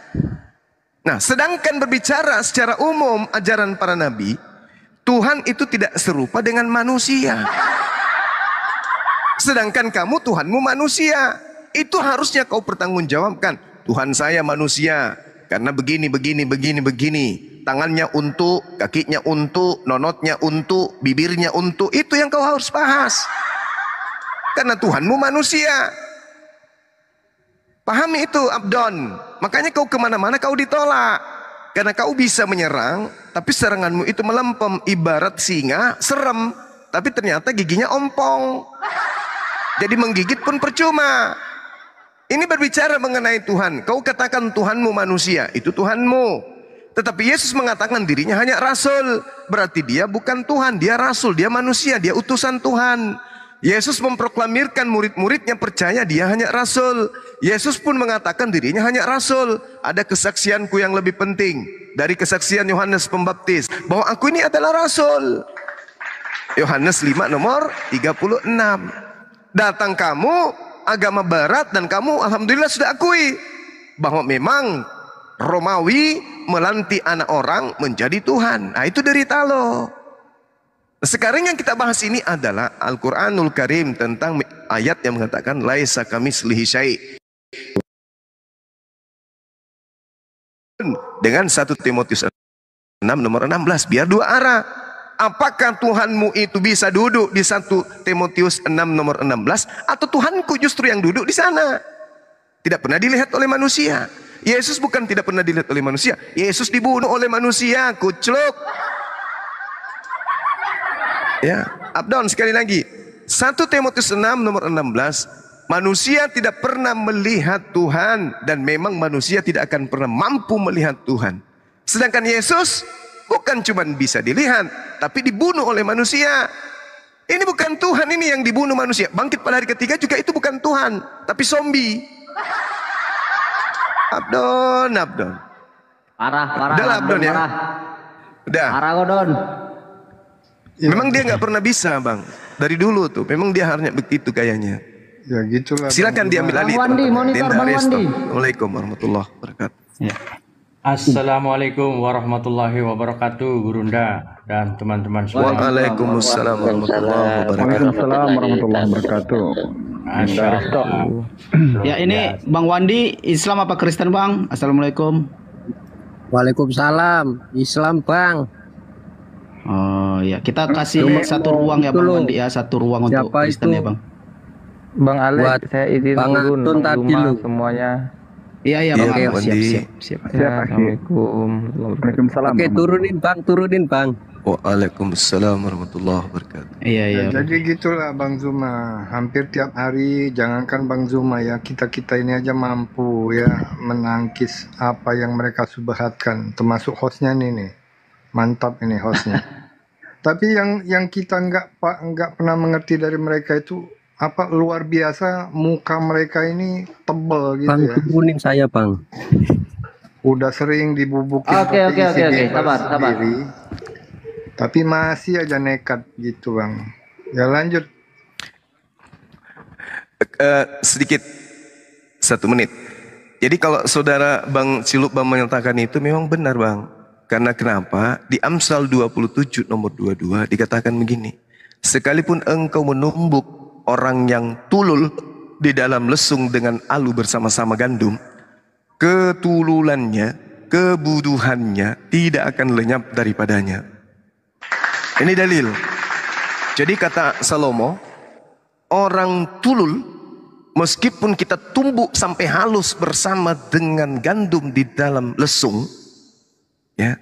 Speaker 3: Nah, sedangkan berbicara secara umum ajaran para nabi, Tuhan itu tidak serupa dengan manusia. Sedangkan kamu Tuhanmu manusia. Itu harusnya kau pertanggungjawabkan. Tuhan saya manusia karena begini. Tangannya untuk, kakinya untuk, nonotnya untuk, bibirnya untuk. Itu yang kau harus bahas. Karena Tuhanmu manusia. Pahami itu, Abdon. Makanya kau kemana-mana kau ditolak. Karena kau bisa menyerang, tapi seranganmu itu melempem. Ibarat singa, serem. Tapi ternyata giginya ompong. Jadi menggigit pun percuma. Ini berbicara mengenai Tuhan. Kau katakan Tuhanmu manusia, itu Tuhanmu. Tetapi Yesus mengatakan dirinya hanya rasul. Berarti dia bukan Tuhan, dia rasul, dia manusia, dia utusan Tuhan. Yesus memproklamirkan murid-muridnya percaya dia hanya rasul. Yesus pun mengatakan dirinya hanya rasul. Ada kesaksianku yang lebih penting dari kesaksian Yohanes Pembaptis, bahwa aku ini adalah rasul. Yohanes 5 nomor 36. Datang kamu agama barat dan kamu alhamdulillah sudah akui bahwa memang Romawi melantik anak orang menjadi Tuhan. Nah, itu derita lo. Sekarang yang kita bahas ini adalah Al-Quranul Karim tentang ayat yang mengatakan laisa kamitslihi syai'. Dengan 1 Timotius 6 nomor 16, biar dua arah. Apakah Tuhanmu itu bisa duduk di 1 Timotius 6 nomor 16 atau Tuhanku justru yang duduk di sana? Tidak pernah dilihat oleh manusia. Yesus bukan tidak pernah dilihat oleh manusia. Yesus dibunuh oleh manusia, kucluk. Ya, Abdon sekali lagi. 1 Timotius 6 nomor 16, manusia tidak pernah melihat Tuhan dan memang manusia tidak akan pernah mampu melihat Tuhan. Sedangkan Yesus bukan cuma bisa dilihat, tapi dibunuh oleh manusia. Ini bukan Tuhan, ini yang dibunuh manusia. Bangkit pada hari ketiga juga itu bukan Tuhan, tapi zombie. Abdon.
Speaker 4: Parah.
Speaker 3: Udah lah, Abdon ya. Udah.
Speaker 4: Parah Godon.
Speaker 3: Memang dia nggak pernah bisa, Bang. Dari dulu tuh, memang dia harusnya begitu kayaknya.
Speaker 2: Ya gitulah.
Speaker 3: Silakan diambil alih.
Speaker 4: Bang Wandi, monitor Bang Wandi.
Speaker 3: Assalamualaikum warahmatullahi wabarakatuh.
Speaker 4: Ya.
Speaker 5: Assalamualaikum warahmatullahi wabarakatuh, Gurunda dan teman-teman semua.
Speaker 3: Waalaikumsalam warahmatullahi wabarakatuh.
Speaker 2: Waalaikumsalam warahmatullahi wabarakatuh.
Speaker 5: Masya Allah.
Speaker 4: Ya, ini Bang Wandi, Islam apa Kristen, Bang? Assalamualaikum.
Speaker 6: Waalaikumsalam, Islam Bang.
Speaker 4: Oh ya, kita kasih satu ruang ya Bang Wandi ya, satu ruang untuk
Speaker 6: Siapa
Speaker 4: Kristen
Speaker 6: itu?
Speaker 4: ya Bang.
Speaker 6: Bang Alex,
Speaker 7: buat
Speaker 6: saya izin
Speaker 7: Bang
Speaker 6: turun,
Speaker 7: Antun
Speaker 6: Bang
Speaker 7: tadi
Speaker 6: Zuma,
Speaker 7: lu.
Speaker 6: semuanya.
Speaker 4: Iya iya
Speaker 3: Iya,
Speaker 4: Bang.
Speaker 3: Bang
Speaker 4: Siap
Speaker 3: Wandi.
Speaker 4: siap siap.
Speaker 6: Ya, Assalamualaikum.
Speaker 2: Waalaikumsalam.
Speaker 7: Oke, turunin Bang.
Speaker 3: Waalaikumsalam warahmatullahi wabarakatuh.
Speaker 4: Iya iya.
Speaker 2: Ya, jadi gitulah Bang Zuma. Hampir tiap hari, jangankan Bang Zuma ya, kita-kita ini aja mampu ya menangkis apa yang mereka subhatkan, termasuk hostnya nih. Mantap ini hostnya. Tapi yang kita nggak pernah mengerti dari mereka itu apa luar biasa muka mereka ini tebal gitu
Speaker 7: Bang,
Speaker 2: ya.
Speaker 7: turunin saya, Bang.
Speaker 2: Udah sering dibubukin
Speaker 4: Oke,
Speaker 2: pakai
Speaker 4: oke,
Speaker 2: isi
Speaker 4: oke,
Speaker 2: bebas
Speaker 4: sabar.
Speaker 2: sendiri. Tapi masih aja nekat gitu Bang. Ya lanjut.
Speaker 3: Sedikit 1 menit. Jadi kalau saudara Bang Cilup Bang menyatakan itu memang benar Bang. Karena kenapa? Di Amsal 27 nomor 22 dikatakan begini. Sekalipun engkau menumbuk orang yang tulul di dalam lesung dengan alu bersama-sama gandum, ketululannya, kebuduhannya tidak akan lenyap daripadanya. Ini dalil. Jadi kata Salomo, orang tulul meskipun kita tumbuk sampai halus bersama dengan gandum di dalam lesung, ya,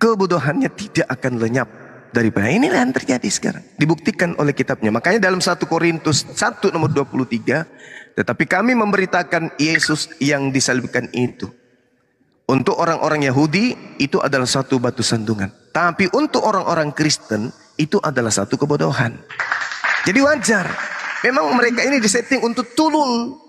Speaker 3: kebodohannya tidak akan lenyap daripada. Inilah yang terjadi sekarang, dibuktikan oleh kitabnya. Makanya dalam 1 Korintus 1 nomor 23, tetapi kami memberitakan Yesus yang disalibkan itu. Untuk orang-orang Yahudi itu adalah satu batu sandungan, tapi untuk orang-orang Kristen itu adalah satu kebodohan. Jadi wajar, memang mereka ini disetting untuk tulul.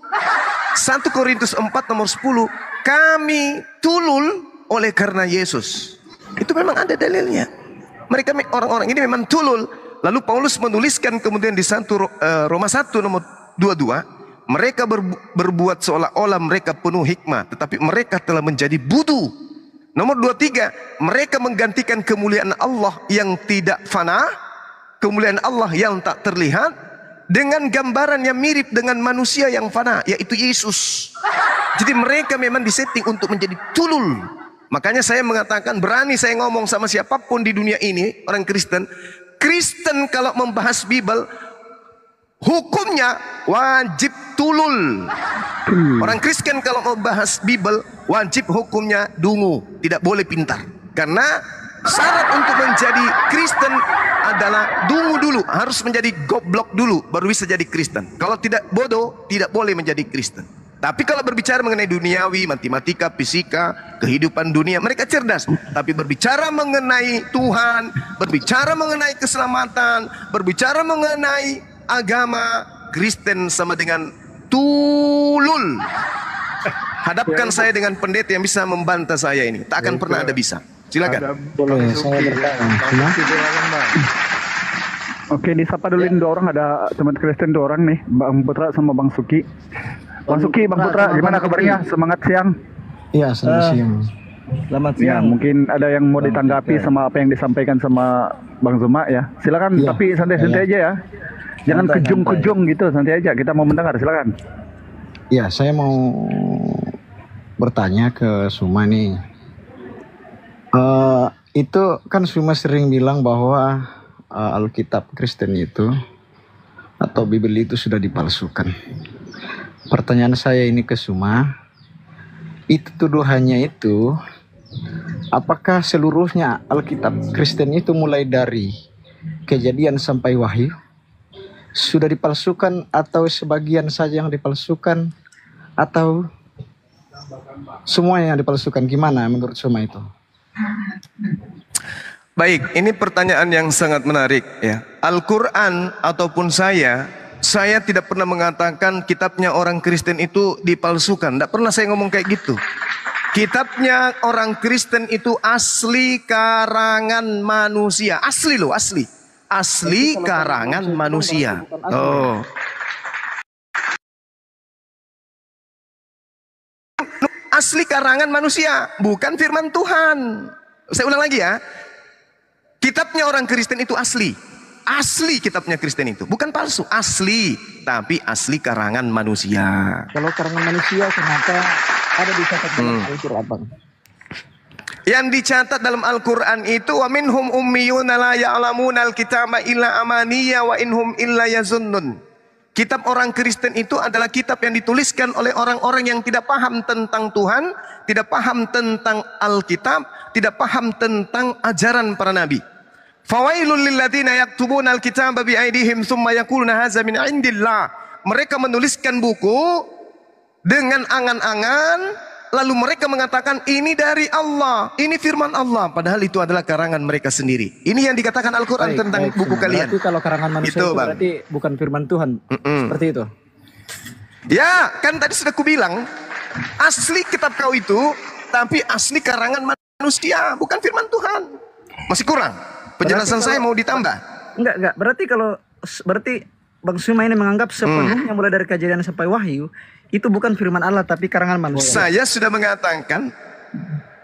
Speaker 3: 1 Korintus 4 nomor 10, kami tulul oleh karena Yesus. Itu memang ada dalilnya. Mereka orang-orang ini memang tulul. Lalu Paulus menuliskan kemudian di Roma 1 nomor 22, mereka berbuat seolah-olah mereka penuh hikmah, tetapi mereka telah menjadi budu. Nomor 23, mereka menggantikan kemuliaan Allah yang tidak fana, kemuliaan Allah yang tak terlihat, dengan gambaran yang mirip dengan manusia yang fana, yaitu Yesus. Jadi mereka memang disetting untuk menjadi tulul. Makanya saya mengatakan, berani saya ngomong sama siapapun di dunia ini, orang Kristen. Kristen kalau membahas Bible, hukumnya wajib tulul. Orang Kristen kalau membahas Bible, wajib hukumnya dungu, tidak boleh pintar. Karena syarat untuk menjadi Kristen adalah dungu dulu, harus menjadi goblok dulu, baru bisa jadi Kristen. Kalau tidak bodoh, tidak boleh menjadi Kristen. Tapi kalau berbicara mengenai duniawi, matematika, fisika, kehidupan dunia, mereka cerdas. Tapi berbicara mengenai Tuhan, berbicara mengenai keselamatan, berbicara mengenai agama, Kristen sama dengan tulul. Hadapkan saya dengan pendeta yang bisa membantah saya ini. Tak akan pernah ada bisa. Silakan.
Speaker 2: Boleh saya bertanya?
Speaker 8: Oke, disapa dulu dua orang, ada teman Kristen 2 orang nih, Bang Putra sama Bang Suki. Bang Suki, Bang Putra, gimana kabarnya? Semangat siang.
Speaker 9: Iya, selamat siang.
Speaker 7: Selamat
Speaker 8: Ya,
Speaker 7: siang.
Speaker 8: mungkin ada yang mau ditanggapi sama apa yang disampaikan sama Bang Zuma ya. Silakan,
Speaker 9: Iya.
Speaker 8: tapi santai-santai aja ya. Jangan
Speaker 9: Santai,
Speaker 8: kejung-kejung gitu, santai aja. Kita mau mendengar, silakan.
Speaker 9: Ya, saya mau bertanya ke Suma nih. Itu kan Suma sering bilang bahwa Alkitab Kristen itu atau Bible itu sudah dipalsukan. Pertanyaan saya ini ke Suma, itu tuduhannya itu, apakah seluruhnya Alkitab Kristen itu mulai dari Kejadian sampai Wahyu sudah dipalsukan, atau sebagian saja yang dipalsukan, atau semuanya yang dipalsukan? Gimana menurut Suma itu?
Speaker 3: Baik, ini pertanyaan yang sangat menarik ya. Al-Quran ataupun saya tidak pernah mengatakan kitabnya orang Kristen itu dipalsukan. Tidak pernah saya ngomong kayak gitu. Kitabnya orang Kristen itu asli karangan manusia. Asli loh, asli. Asli karangan manusia. Oh. Asli karangan manusia, bukan firman Tuhan. Saya ulang lagi ya. Kitabnya orang Kristen itu asli. Asli kitabnya Kristen itu, bukan palsu, asli, tapi asli karangan manusia.
Speaker 9: Kalau karangan manusia, kenapa ada dicatat dalam Al-Quran, Bang?
Speaker 3: Yang dicatat dalam Al-Quran itu, wa minhum ummiyuna la ya'lamuna al-kitaba illa amaniya wa inhum illa yazunnun. Kitab orang Kristen itu adalah kitab yang dituliskan oleh orang-orang yang tidak paham tentang Tuhan, tidak paham tentang Alkitab, tidak paham tentang ajaran para nabi. Fawailul lilladzina yaktubuna alkitaba biaidihim tsumma yaquluna hadza min indillah. Mereka menuliskan buku dengan angan-angan, lalu mereka mengatakan ini dari Allah, ini firman Allah, padahal itu adalah karangan mereka sendiri. Ini yang dikatakan Al-Quran tentang buku kalian.
Speaker 9: Berarti kalau karangan manusia itu berarti bukan firman Tuhan. Seperti itu.
Speaker 3: Ya, kan tadi sudah kubilang, asli kitab kau itu, tapi asli karangan manusia, bukan firman Tuhan. Masih kurang. Penjelasan saya mau ditambah.
Speaker 9: Enggak. Berarti Bang Suma ini menganggap sepenuhnya mulai dari Kejadian sampai Wahyu itu bukan firman Allah tapi karangan manusia.
Speaker 3: Saya sudah mengatakan,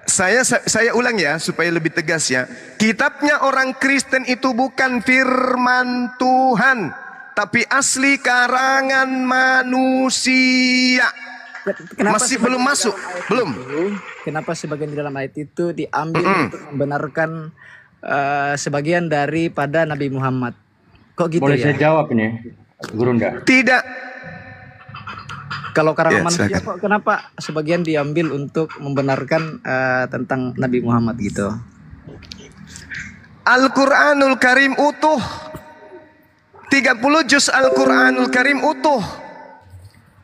Speaker 3: saya ulang ya supaya lebih tegas ya. Kitabnya orang Kristen itu bukan firman Tuhan, tapi asli karangan manusia. Masih belum masuk, belum.
Speaker 9: Kenapa sebagian di dalam ayat itu diambil untuk membenarkan sebagian daripada Nabi Muhammad? Kok gitu?
Speaker 5: Boleh
Speaker 9: ya?
Speaker 5: saya jawab ini, Gurunda?
Speaker 3: Tidak.
Speaker 9: Kalau karangan manusia
Speaker 3: silakan.
Speaker 9: kok kenapa sebagian diambil untuk membenarkan tentang Nabi Muhammad gitu?
Speaker 3: Al-Quranul Karim utuh. 30 juz Al-Quranul Karim utuh.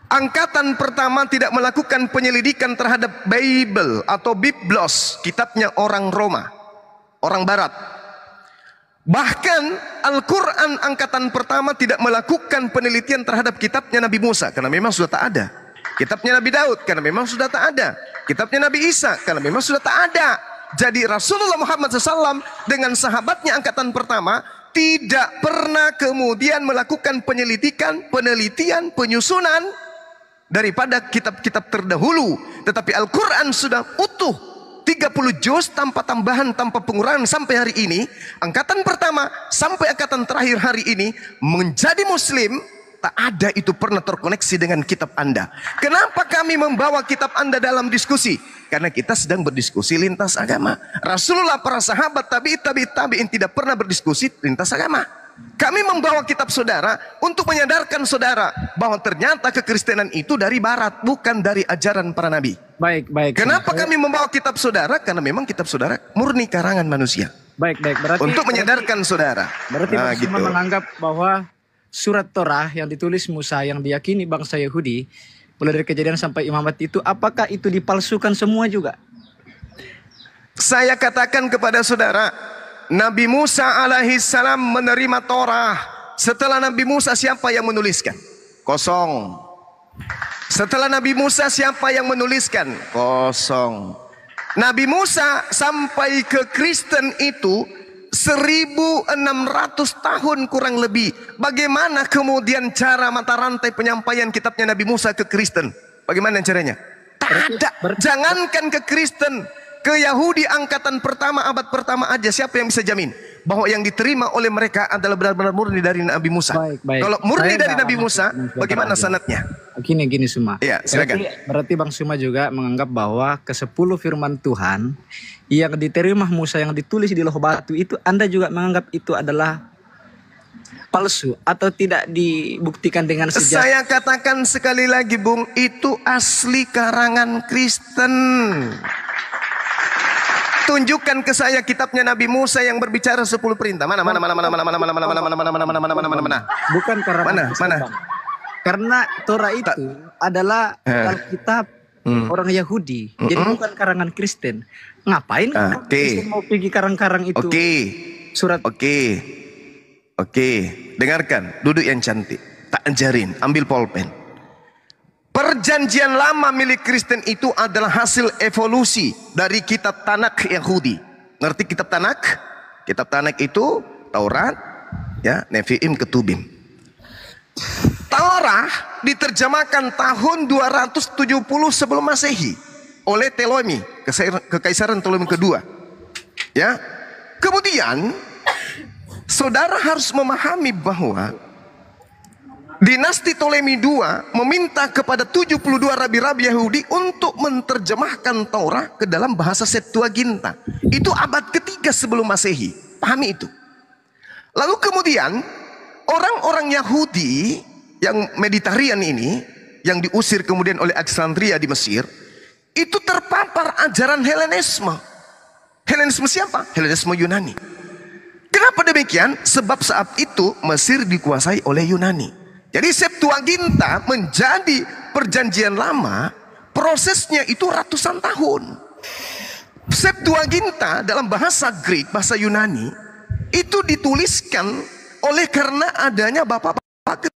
Speaker 3: Angkatan pertama tidak melakukan penyelidikan terhadap Bible atau Biblos, kitabnya orang Roma, orang Barat. Bahkan Al-Quran angkatan pertama tidak melakukan penelitian terhadap kitabnya Nabi Musa karena memang sudah tak ada. Kitabnya Nabi Daud karena memang sudah tak ada. Kitabnya Nabi Isa karena memang sudah tak ada. Jadi Rasulullah Muhammad SAW dengan sahabatnya angkatan pertama tidak pernah kemudian melakukan penyelidikan, penelitian, penyusunan daripada kitab-kitab terdahulu. Tetapi Al-Quran sudah utuh. 30 juz tanpa tambahan, tanpa pengurangan sampai hari ini. Angkatan pertama sampai angkatan terakhir hari ini menjadi muslim, tak ada itu pernah terkoneksi dengan kitab Anda. Kenapa kami membawa kitab Anda dalam diskusi? Karena kita sedang berdiskusi lintas agama. Rasulullah, para sahabat, tabi'in tidak pernah berdiskusi lintas agama. Kami membawa kitab saudara untuk menyadarkan saudara bahwa ternyata kekristenan itu dari barat, bukan dari ajaran para nabi.
Speaker 9: Baik.
Speaker 3: Kenapa kami membawa kitab saudara? Karena memang kitab saudara murni karangan manusia.
Speaker 9: Baik. Berarti
Speaker 3: untuk menyadarkan saudara.
Speaker 9: Berarti Bang Suma menganggap bahwa surat Torah yang ditulis Musa yang diyakini bangsa Yahudi mulai dari Kejadian sampai Imamat itu, apakah itu dipalsukan semua juga?
Speaker 3: Saya katakan kepada saudara, Nabi Musa alaihissalam menerima Torah. Setelah Nabi Musa siapa yang menuliskan? Kosong. Setelah Nabi Musa siapa yang menuliskan? Kosong. Nabi Musa sampai ke Kristen itu 1600 tahun kurang lebih. Bagaimana kemudian cara mata rantai penyampaian kitabnya Nabi Musa ke Kristen? Bagaimana caranya? Tak ada. Jangankan ke Kristen, ke Yahudi angkatan pertama, abad pertama aja, siapa yang bisa jamin bahwa yang diterima oleh mereka adalah benar-benar murni dari Nabi Musa?
Speaker 9: Baik.
Speaker 3: Kalau murni dari Nabi Musa, bagaimana sanadnya?
Speaker 9: Gini Suma.
Speaker 3: Ya, silakan.
Speaker 9: Berarti Bang Suma juga menganggap bahwa ke-10 firman Tuhan yang diterima Musa yang ditulis di loh batu itu, Anda juga menganggap itu adalah palsu atau tidak dibuktikan dengan sejarah?
Speaker 3: Saya katakan sekali lagi, Bung, itu asli karangan Kristen. Tunjukkan ke saya kitabnya Nabi Musa yang berbicara 10 perintah. Mana?
Speaker 9: Bukan karangan Kristen, Bang. Karena Torah itu adalah Alkitab orang Yahudi. Jadi bukan karangan Kristen. Ngapain Kristen mau pergi karang-karang itu? Surat.
Speaker 3: Oke. Dengarkan, duduk yang cantik. Tak ajarin, ambil pulpen. Perjanjian lama milik Kristen itu adalah hasil evolusi dari kitab Tanakh Yahudi. Ngerti kitab Tanakh? Kitab Tanakh itu Taurat, ya, Nevi'im, Ketubim. Taurat diterjemahkan tahun 270 sebelum Masehi oleh Ptolemy, kekaisaran Ptolemy kedua. Ya. Kemudian saudara harus memahami bahwa Dinasti Ptolemy II meminta kepada 72 rabi-rabi Yahudi untuk menerjemahkan Taurat ke dalam bahasa Septuaginta. Itu abad ketiga sebelum Masehi. Pahami itu. Lalu kemudian orang-orang Yahudi yang Mediterranean ini, yang diusir kemudian oleh Alexandria di Mesir, itu terpapar ajaran Helenisme. Helenisme siapa? Helenisme Yunani. Kenapa demikian? Sebab saat itu Mesir dikuasai oleh Yunani. Jadi Septuaginta menjadi perjanjian lama, prosesnya itu ratusan tahun. Septuaginta dalam bahasa Greek, bahasa Yunani, itu dituliskan oleh karena adanya bapak-bapak,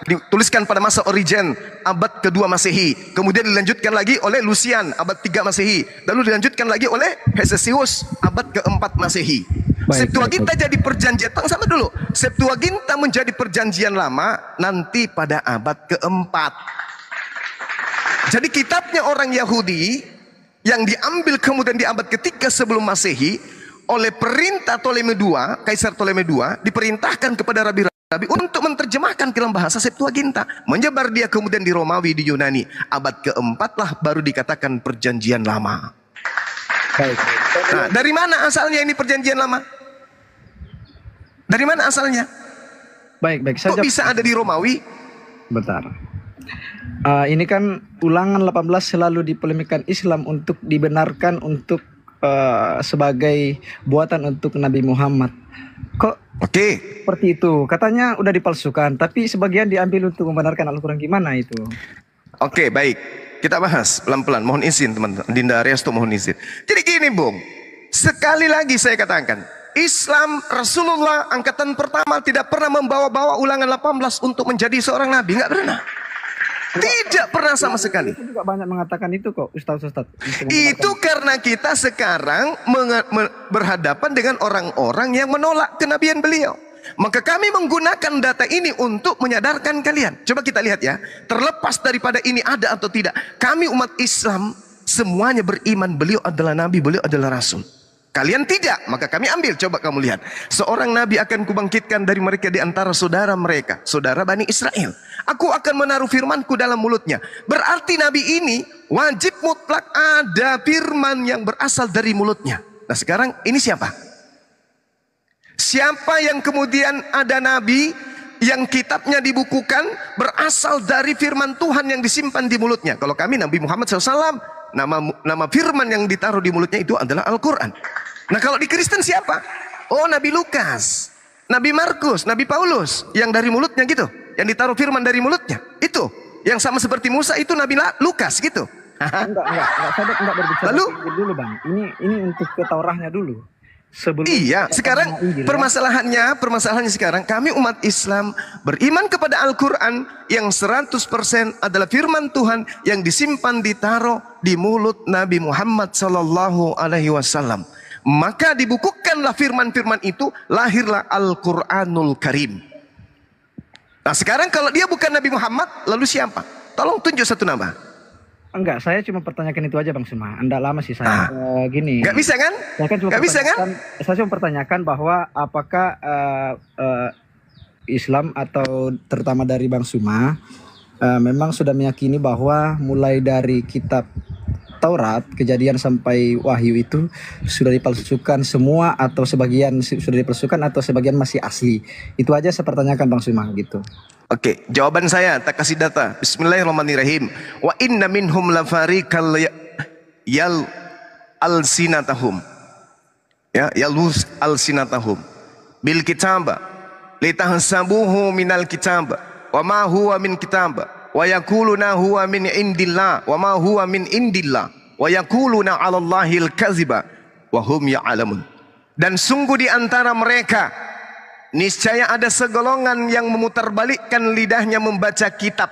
Speaker 3: dituliskan pada masa Origen abad kedua Masehi, kemudian dilanjutkan lagi oleh Lucian abad 3 Masehi, lalu dilanjutkan lagi oleh Hesekius abad keempat Masehi. Septuaginta jadi perjanjian, sama dulu, Septuaginta menjadi perjanjian lama nanti pada abad keempat. Jadi kitabnya orang Yahudi yang diambil kemudian di abad ketiga sebelum Masehi oleh perintah Ptolemy II, Kaisar Ptolemy II, diperintahkan kepada rabi-rabi untuk menerjemahkan ke dalam bahasa Septuaginta. Menyebar dia kemudian di Romawi, di Yunani. Abad keempat lah baru dikatakan perjanjian lama. Nah, dari mana asalnya ini perjanjian lama? Dari mana asalnya?
Speaker 9: Baik,
Speaker 3: Kok bisa ada di Romawi?
Speaker 9: Bentar. Ini kan ulangan 18 selalu dipolemikan Islam untuk dibenarkan untuk sebagai buatan untuk Nabi Muhammad. Kok seperti itu? Katanya udah dipalsukan, tapi sebagian diambil untuk membenarkan Al-Quran. Gimana itu?
Speaker 3: Oke, baik. Kita bahas pelan-pelan. Mohon izin teman-teman. Dinda Resto mohon izin. Jadi gini Bung, sekali lagi saya katakan, Islam Rasulullah angkatan pertama tidak pernah membawa-bawa ulangan 18 untuk menjadi seorang nabi. Nggak pernah. Tidak pernah sama sekali.
Speaker 9: Itu juga banyak mengatakan itu kok, Ustaz-Ustaz.
Speaker 3: Itu karena kita sekarang berhadapan dengan orang-orang yang menolak kenabian beliau. Maka kami menggunakan data ini untuk menyadarkan kalian. Coba kita lihat ya, terlepas daripada ini ada atau tidak, kami umat Islam semuanya beriman beliau adalah nabi, beliau adalah rasul. Kalian tidak, maka kami ambil. Coba kamu lihat, seorang nabi akan kubangkitkan dari mereka di antara saudara mereka, saudara Bani Israel. Aku akan menaruh firmanku dalam mulutnya. Berarti nabi ini wajib mutlak ada firman yang berasal dari mulutnya. Nah sekarang ini siapa? Siapa yang kemudian ada nabi yang kitabnya dibukukan berasal dari firman Tuhan yang disimpan di mulutnya? Kalau kami Nabi Muhammad SAW, nama firman yang ditaruh di mulutnya itu adalah Al-Quran. Nah kalau di Kristen siapa? Oh Nabi Lukas, Nabi Markus, Nabi Paulus, yang dari mulutnya gitu, yang ditaruh firman dari mulutnya. Itu yang sama seperti Musa itu Nabi Lukas gitu.
Speaker 9: Saya enggak berbicara.
Speaker 3: Lalu
Speaker 9: dulu Bang, ini untuk ke Taurahnya dulu.
Speaker 3: Iya, sekarang permasalahannya sekarang kami umat Islam beriman kepada Al-Quran yang 100% adalah firman Tuhan yang disimpan, ditaruh di mulut Nabi Muhammad Sallallahu Alaihi Wasallam. Maka dibukukanlah firman-firman itu, lahirlah Al-Quranul Karim. Nah sekarang kalau dia bukan Nabi Muhammad, lalu siapa? Tolong tunjuk satu nama.
Speaker 9: Enggak, saya cuma pertanyakan itu aja Bang Suma. Anda lama sih saya. Gini.
Speaker 3: Nggak bisa kan?
Speaker 9: Saya cuma pertanyakan bahwa apakah Islam atau terutama dari Bang Suma memang sudah meyakini bahwa mulai dari kitab Taurat, Kejadian sampai Wahyu itu sudah dipalsukan semua atau sebagian sudah dipalsukan atau sebagian masih asli. Itu aja saya pertanyakan Bang Suma gitu.
Speaker 3: Oke, jawaban saya tak kasih data. Bismillahirrahmanirrahim. Wa inna minhum lafariqal yal alsinatahum. Ya, yalus alsinatahum bil kitaba litahsabuhu minal kitaba wa ma huwa min kitaba wa yaquluna huwa min indillah wa ma huwa min indillah wa yaquluna 'alallahil kadziba wa hum ya'lamun. Dan sungguh di antara mereka niscaya ada segolongan yang memutarbalikkan lidahnya membaca kitab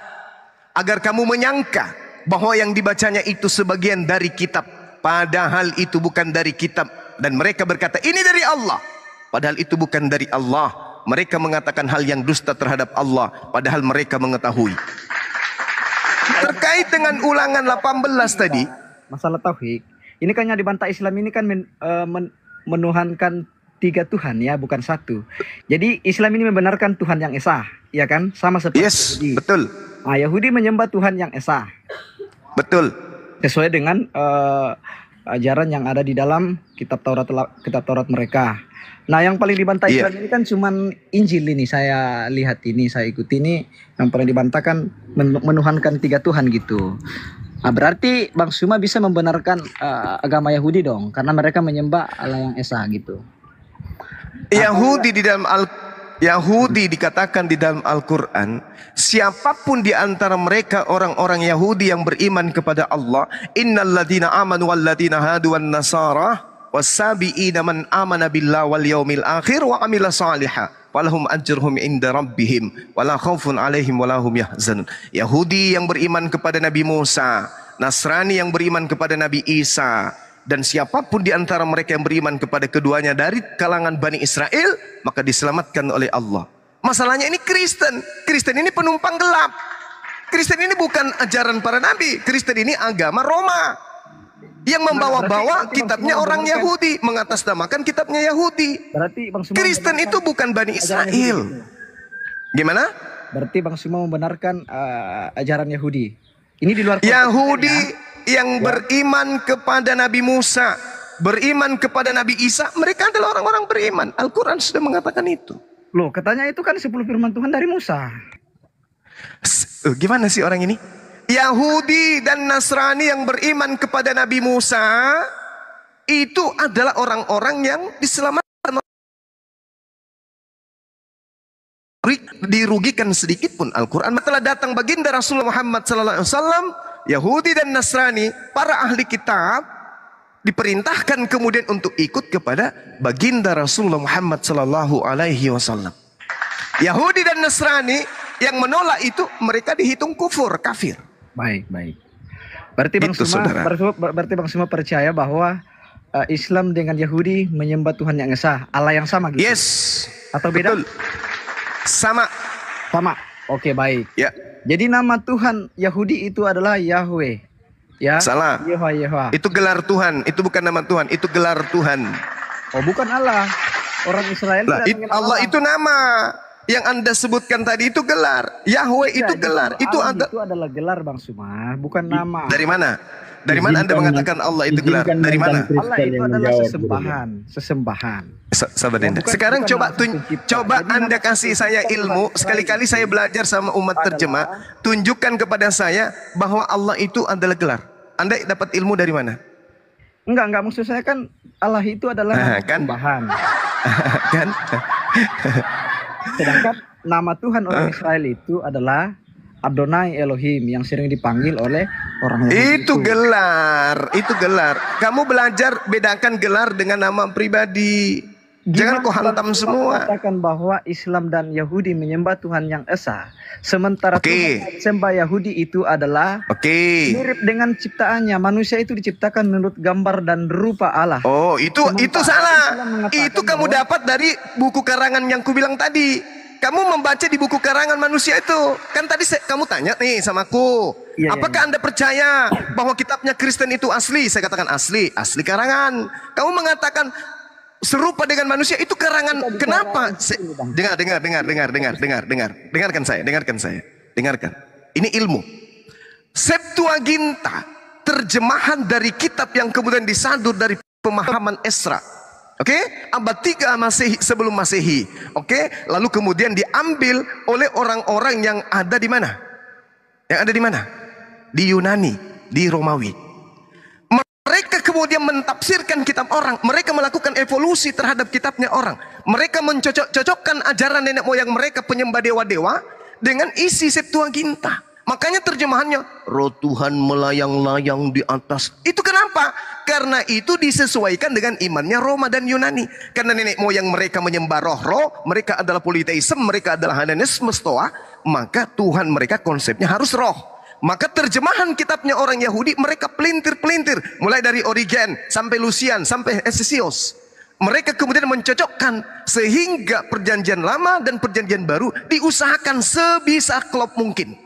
Speaker 3: agar kamu menyangka bahwa yang dibacanya itu sebagian dari kitab, padahal itu bukan dari kitab. Dan mereka berkata ini dari Allah, padahal itu bukan dari Allah. Mereka mengatakan hal yang dusta terhadap Allah, padahal mereka mengetahui. Terkait dengan ulangan 18 tadi,
Speaker 9: masalah tauhid, ini kan yang dibantah Islam ini kan menuhankan 3 Tuhan ya, bukan 1. Jadi Islam ini membenarkan Tuhan yang esa, ya kan? Sama seperti Yahudi.
Speaker 3: Betul.
Speaker 9: Nah, Yahudi menyembah Tuhan yang esa.
Speaker 3: Betul.
Speaker 9: Sesuai dengan ajaran yang ada di dalam kitab Taurat mereka. Nah, yang paling dibantah
Speaker 3: Iya.
Speaker 9: Islam ini kan cuman Injil ini. Saya lihat ini, saya ikuti ini, yang paling dibantahkan menuhankan 3 Tuhan gitu. Nah, berarti Bang Suma bisa membenarkan agama Yahudi dong, karena mereka menyembah Allah yang Esa gitu.
Speaker 3: Yahudi dikatakan di dalam Al-Quran, siapapun di antara mereka orang-orang Yahudi yang beriman kepada Allah, innal ladina amanu wal ladina hadu wan nasara wasabiina man amana billah wal yaumil akhir wa amila salihah walahum ajruhum inda rabbihim wala khaufun alaihim walahum yahzanun. Yahudi yang beriman kepada Nabi Musa, Nasrani yang beriman kepada Nabi Isa, dan siapapun di antara mereka yang beriman kepada keduanya dari kalangan Bani Israel, maka diselamatkan oleh Allah. Masalahnya ini Kristen. Kristen ini penumpang gelap. Kristen ini bukan ajaran para nabi. Kristen ini agama Roma yang membawa-bawa kitabnya orang Yahudi, mengatasnamakan kitabnya Yahudi.
Speaker 9: Berarti Bang Suma
Speaker 3: Kristen itu bukan Bani Israel.
Speaker 9: Gimana? Berarti Bang Suma membenarkan ajaran Yahudi. Ini di luar konteks
Speaker 3: Yahudi
Speaker 9: ya?
Speaker 3: yang beriman kepada Nabi Musa, beriman kepada Nabi Isa, mereka adalah orang-orang beriman. Al-Quran sudah mengatakan itu.
Speaker 9: Loh, katanya itu kan 10 firman Tuhan dari Musa.
Speaker 3: Gimana sih orang ini? Yahudi dan Nasrani yang beriman kepada Nabi Musa itu adalah orang-orang yang diselamatkan, dirugikan sedikit pun. Al-Quran telah datang baginda Rasulullah Muhammad SAW. Yahudi dan Nasrani, para ahli kitab, diperintahkan kemudian untuk ikut kepada baginda Rasulullah Muhammad SAW. Yahudi dan Nasrani yang menolak itu, mereka dihitung kufur, kafir.
Speaker 9: Baik. Berarti Bang
Speaker 3: Itu,
Speaker 9: Suma,
Speaker 3: saudara.
Speaker 9: berarti Bang Suma percaya bahwa Islam dengan Yahudi menyembah Tuhan yang esa, Allah yang sama gitu.
Speaker 3: Yes.
Speaker 9: Atau beda?
Speaker 3: Betul. Sama.
Speaker 9: Sama. Oke, baik.
Speaker 3: Ya.
Speaker 9: Jadi nama Tuhan Yahudi itu adalah Yahweh. Ya.
Speaker 3: Salah.
Speaker 9: Yehovah.
Speaker 3: Itu gelar Tuhan, itu bukan nama Tuhan, itu gelar Tuhan.
Speaker 9: Oh, bukan Allah. Orang Israel
Speaker 3: Lah,
Speaker 9: tidak mengenal
Speaker 3: Allah itu nama. Yang Anda sebutkan tadi itu gelar. Yahweh itu gelar. Itu
Speaker 9: Allah itu adalah gelar Bang Suma, bukan nama.
Speaker 3: Dari mana? Dari mana Anda mengatakan Allah itu gelar? Dari mana?
Speaker 9: Allah itu adalah sesembahan.
Speaker 3: Sahabat Anda. Sekarang coba Anda kasih saya ilmu. Sekali-kali saya belajar sama umat terjemah. Tunjukkan kepada saya bahwa Allah itu adalah gelar. Anda dapat ilmu dari mana?
Speaker 9: Enggak maksud saya kan Allah itu adalah sesembahan.
Speaker 3: Kan?
Speaker 9: Sedangkan nama Tuhan orang Israel itu adalah Adonai Elohim yang sering dipanggil oleh orang Yahudi.
Speaker 3: Itu gelar. Kamu belajar bedakan gelar dengan nama pribadi. Jangan kau hantam semua.
Speaker 9: Katakan bahwa Islam dan Yahudi menyembah Tuhan yang esa, sementara Tuhan yang disembah Yahudi itu adalah mirip dengan ciptaannya. Manusia itu diciptakan menurut gambar dan rupa Allah.
Speaker 3: Oh, itu salah. Itu kamu dapat dari buku karangan yang kubilang tadi. Kamu membaca di buku karangan manusia itu. Kan tadi kamu tanya nih sama aku. Apakah Anda percaya bahwa kitabnya Kristen itu asli? Saya katakan asli karangan. Kamu mengatakan serupa dengan manusia, itu karangan. Kenapa? Dengarkan saya. Dengarkan. Ini ilmu. Septuaginta, terjemahan dari kitab yang kemudian disadur dari pemahaman Esra. Abad 3 Masehi, sebelum Masehi. Lalu kemudian diambil oleh orang-orang yang ada di mana? Yang ada di mana? Di Yunani, di Romawi. Mereka kemudian mentafsirkan kitab orang. Mereka melakukan evolusi terhadap kitabnya orang. Mereka mencocok-cocokkan ajaran nenek moyang mereka penyembah dewa-dewa dengan isi Septuaginta. Makanya terjemahannya, roh Tuhan melayang-layang di atas. Itu kenapa? Karena itu disesuaikan dengan imannya Roma dan Yunani. Karena nenek moyang mereka menyembah roh-roh, mereka adalah politeisme, mereka adalah Hellenisme Stoa, maka Tuhan mereka konsepnya harus roh. Maka terjemahan kitabnya orang Yahudi mereka pelintir-pelintir, mulai dari Origen sampai Lucian sampai Hesesius. Mereka kemudian mencocokkan sehingga perjanjian lama dan perjanjian baru diusahakan sebisa klop mungkin.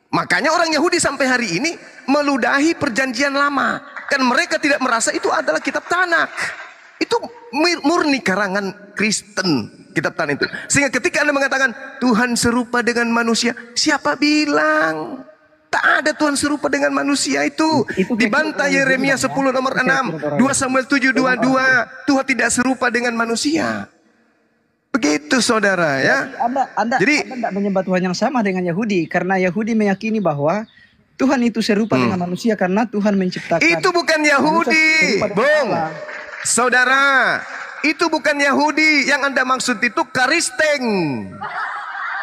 Speaker 3: Makanya orang Yahudi sampai hari ini meludahi perjanjian lama. Kan mereka tidak merasa itu adalah kitab Tanakh. Itu murni karangan Kristen, kitab Tanakh itu. Sehingga ketika Anda mengatakan Tuhan serupa dengan manusia, siapa bilang? Tak ada Tuhan serupa dengan manusia itu. Dibantai Yeremia 10 nomor 6, 2 Samuel 7:22, Tuhan tidak serupa dengan manusia. Begitu saudara ya.
Speaker 6: Anda tidak menyembah Tuhan yang sama dengan Yahudi, karena Yahudi meyakini bahwa Tuhan itu serupa dengan manusia karena Tuhan menciptakan.
Speaker 3: Itu bukan Yahudi, Bung. Saudara, itu bukan Yahudi. Yang Anda maksud itu Karisteng.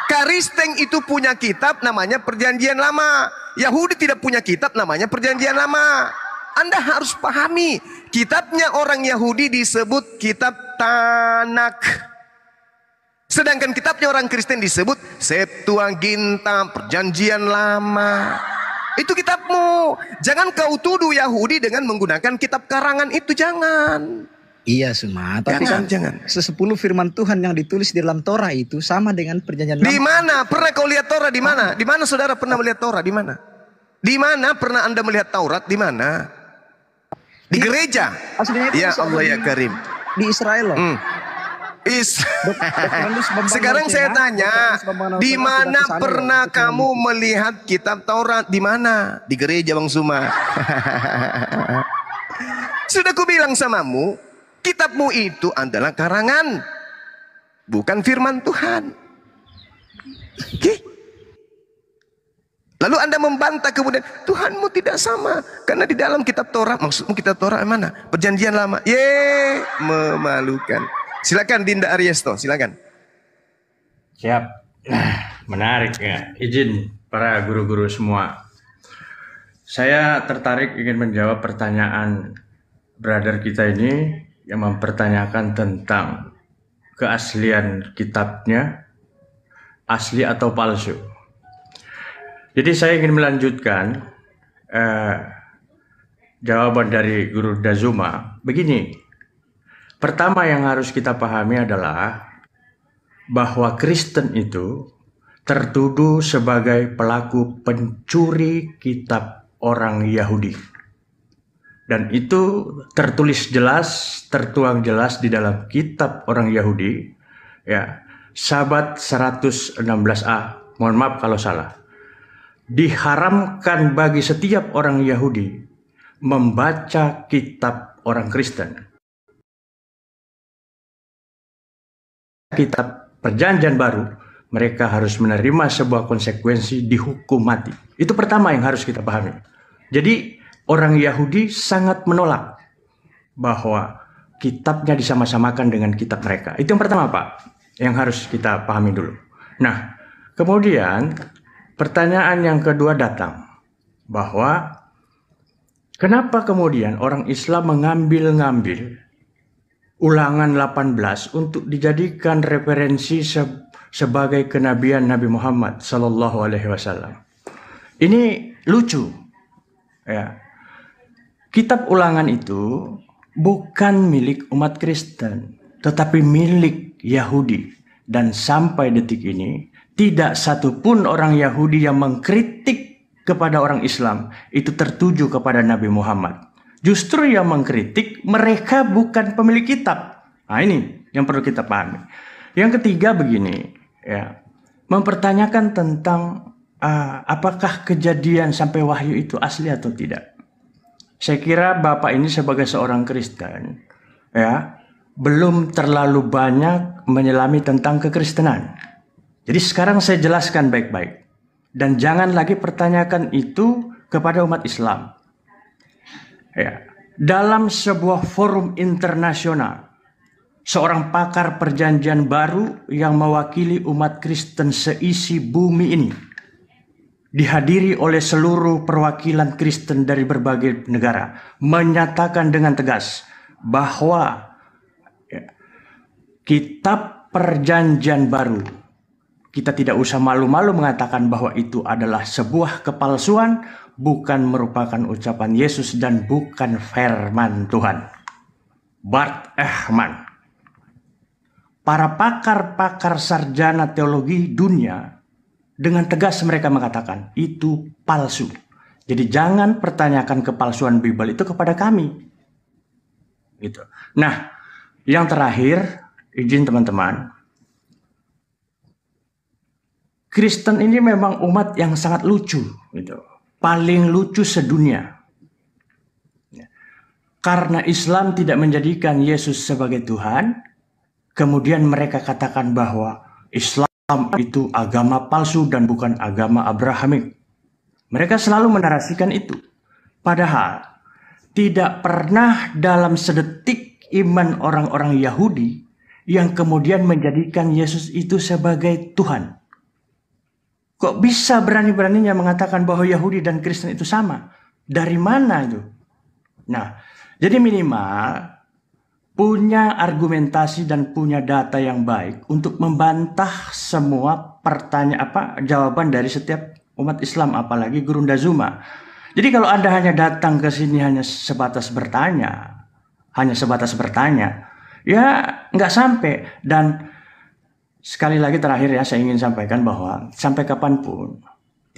Speaker 3: Karisteng itu punya kitab namanya Perjanjian Lama. Yahudi tidak punya kitab namanya Perjanjian Lama. Anda harus pahami, kitabnya orang Yahudi disebut kitab Tanak. Sedangkan kitabnya orang Kristen disebut Septuaginta, Perjanjian Lama. Itu kitabmu. Jangan kau tuduh Yahudi dengan menggunakan kitab karangan itu, jangan.
Speaker 6: Iya Suma, tapi
Speaker 3: jangan.
Speaker 6: 10 firman Tuhan yang ditulis di dalam Torah itu sama dengan Perjanjian Lama.
Speaker 3: Di mana? Pernah kau lihat Torah di mana? Di mana saudara pernah melihat Torah? Di mana? Di mana pernah Anda melihat Taurat? Di mana? Di gereja. Ya Allah ya Karim.
Speaker 6: Di Israel loh.
Speaker 3: Sekarang saya tanya, di mana pernah kamu melihat kitab Taurat? Di mana? Di gereja Bang Suma. Sudah ku bilang samamu, kitabmu itu adalah karangan, bukan firman Tuhan. Oke? Lalu Anda membantah kemudian, Tuhanmu tidak sama. Karena di dalam kitab Torah, maksudmu kitab Torah mana? Perjanjian Lama. Memalukan. Silakan Dinda Ariesto, silakan.
Speaker 5: Siap. Menarik ya. Izin para guru-guru semua. Saya tertarik ingin menjawab pertanyaan brother kita ini yang mempertanyakan tentang keaslian kitabnya, asli atau palsu. Jadi saya ingin melanjutkan jawaban dari Guru Dazuma. Begini, pertama yang harus kita pahami adalah bahwa Kristen itu tertuduh sebagai pelaku pencuri kitab orang Yahudi. Dan itu tertulis jelas, tertuang jelas di dalam kitab orang Yahudi, ya, Sabat 116a. Mohon maaf kalau salah. Diharamkan bagi setiap orang Yahudi membaca kitab orang Kristen. Kitab Perjanjian Baru, mereka harus menerima sebuah konsekuensi, dihukum mati. Itu pertama yang harus kita pahami. Jadi orang Yahudi sangat menolak bahwa kitabnya disama-samakan dengan kitab mereka. Itu yang pertama Pak, yang harus kita pahami dulu. Nah, kemudian pertanyaan yang kedua datang, bahwa kenapa kemudian orang Islam mengambil Ulangan 18 untuk dijadikan referensi sebagai kenabian Nabi Muhammad Sallallahu Alaihi Wasallam. Ini lucu, ya. Kitab Ulangan itu bukan milik umat Kristen, tetapi milik Yahudi. Dan sampai detik ini tidak satupun orang Yahudi yang mengkritik kepada orang Islam itu tertuju kepada Nabi Muhammad. Justru yang mengkritik mereka bukan pemilik kitab. Nah ini yang perlu kita pahami. Yang ketiga begini, ya, mempertanyakan tentang apakah kejadian sampai wahyu itu asli atau tidak. Saya kira Bapak ini sebagai seorang Kristen, ya, belum terlalu banyak menyelami tentang kekristenan. Jadi sekarang saya jelaskan baik-baik. Dan jangan lagi pertanyakan itu kepada umat Islam. Ya, dalam sebuah forum internasional, seorang pakar Perjanjian Baru yang mewakili umat Kristen seisi bumi ini dihadiri oleh seluruh perwakilan Kristen dari berbagai negara, menyatakan dengan tegas bahwa kitab Perjanjian Baru, kita tidak usah malu-malu mengatakan bahwa itu adalah sebuah kepalsuan, bukan merupakan ucapan Yesus dan bukan firman Tuhan. Bart Ehrman, para pakar-pakar sarjana teologi dunia, dengan tegas mereka mengatakan itu palsu. Jadi jangan pertanyakan kepalsuan Bible itu kepada kami. Gitu. Nah, yang terakhir, izin teman-teman, Kristen ini memang umat yang sangat lucu, gitu. paling lucu sedunia. Karena Islam tidak menjadikan Yesus sebagai Tuhan, kemudian mereka katakan bahwa Islam itu agama palsu dan bukan agama Abrahamik. Mereka selalu menarasikan itu. Padahal tidak pernah dalam sedetik iman orang-orang Yahudi yang kemudian menjadikan Yesus itu sebagai Tuhan. Kok bisa berani-beraninya mengatakan bahwa Yahudi dan Kristen itu sama? Dari mana itu? Nah, jadi minimal punya argumentasi dan punya data yang baik untuk membantah semua jawaban dari setiap umat Islam, apalagi Gurunda Zuma. Jadi kalau Anda hanya datang ke sini hanya sebatas bertanya, ya nggak sampai. Dan sekali lagi terakhir ya, saya ingin sampaikan bahwa sampai kapanpun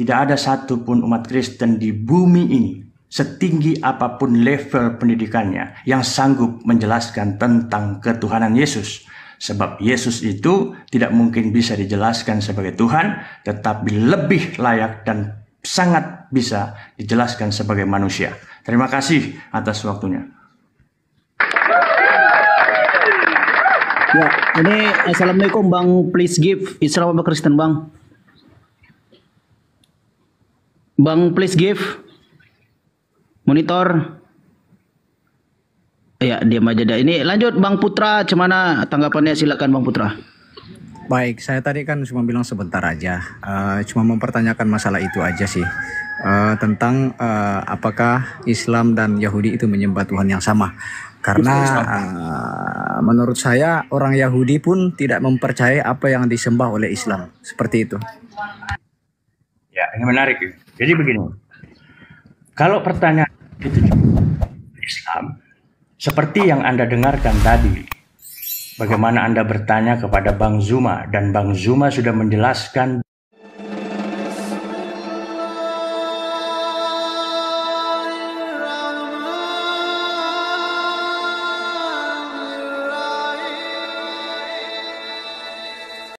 Speaker 5: tidak ada satupun umat Kristen di bumi ini, setinggi apapun level pendidikannya, yang sanggup menjelaskan tentang ketuhanan Yesus. Sebab Yesus itu tidak mungkin bisa dijelaskan sebagai Tuhan, tetapi lebih layak dan sangat bisa dijelaskan sebagai manusia. Terima kasih atas waktunya.
Speaker 4: Ya, ini assalamualaikum Bang, please give Islam apa Kristen Bang? Bang, please give monitor. Ya, diam aja dah. Ini lanjut Bang Putra, gimana tanggapannya? Silakan Bang Putra.
Speaker 9: Baik, saya tadi kan cuma bilang sebentar aja, cuma mempertanyakan masalah itu aja sih, tentang apakah Islam dan Yahudi itu menyembah Tuhan yang sama. Karena menurut saya orang Yahudi pun tidak mempercayai apa yang disembah oleh Islam, seperti itu.
Speaker 5: Ya, ini menarik. Jadi begini, kalau pertanyaan itu Islam, seperti yang Anda dengarkan tadi, bagaimana Anda bertanya kepada Bang Zuma, dan Bang Zuma sudah menjelaskan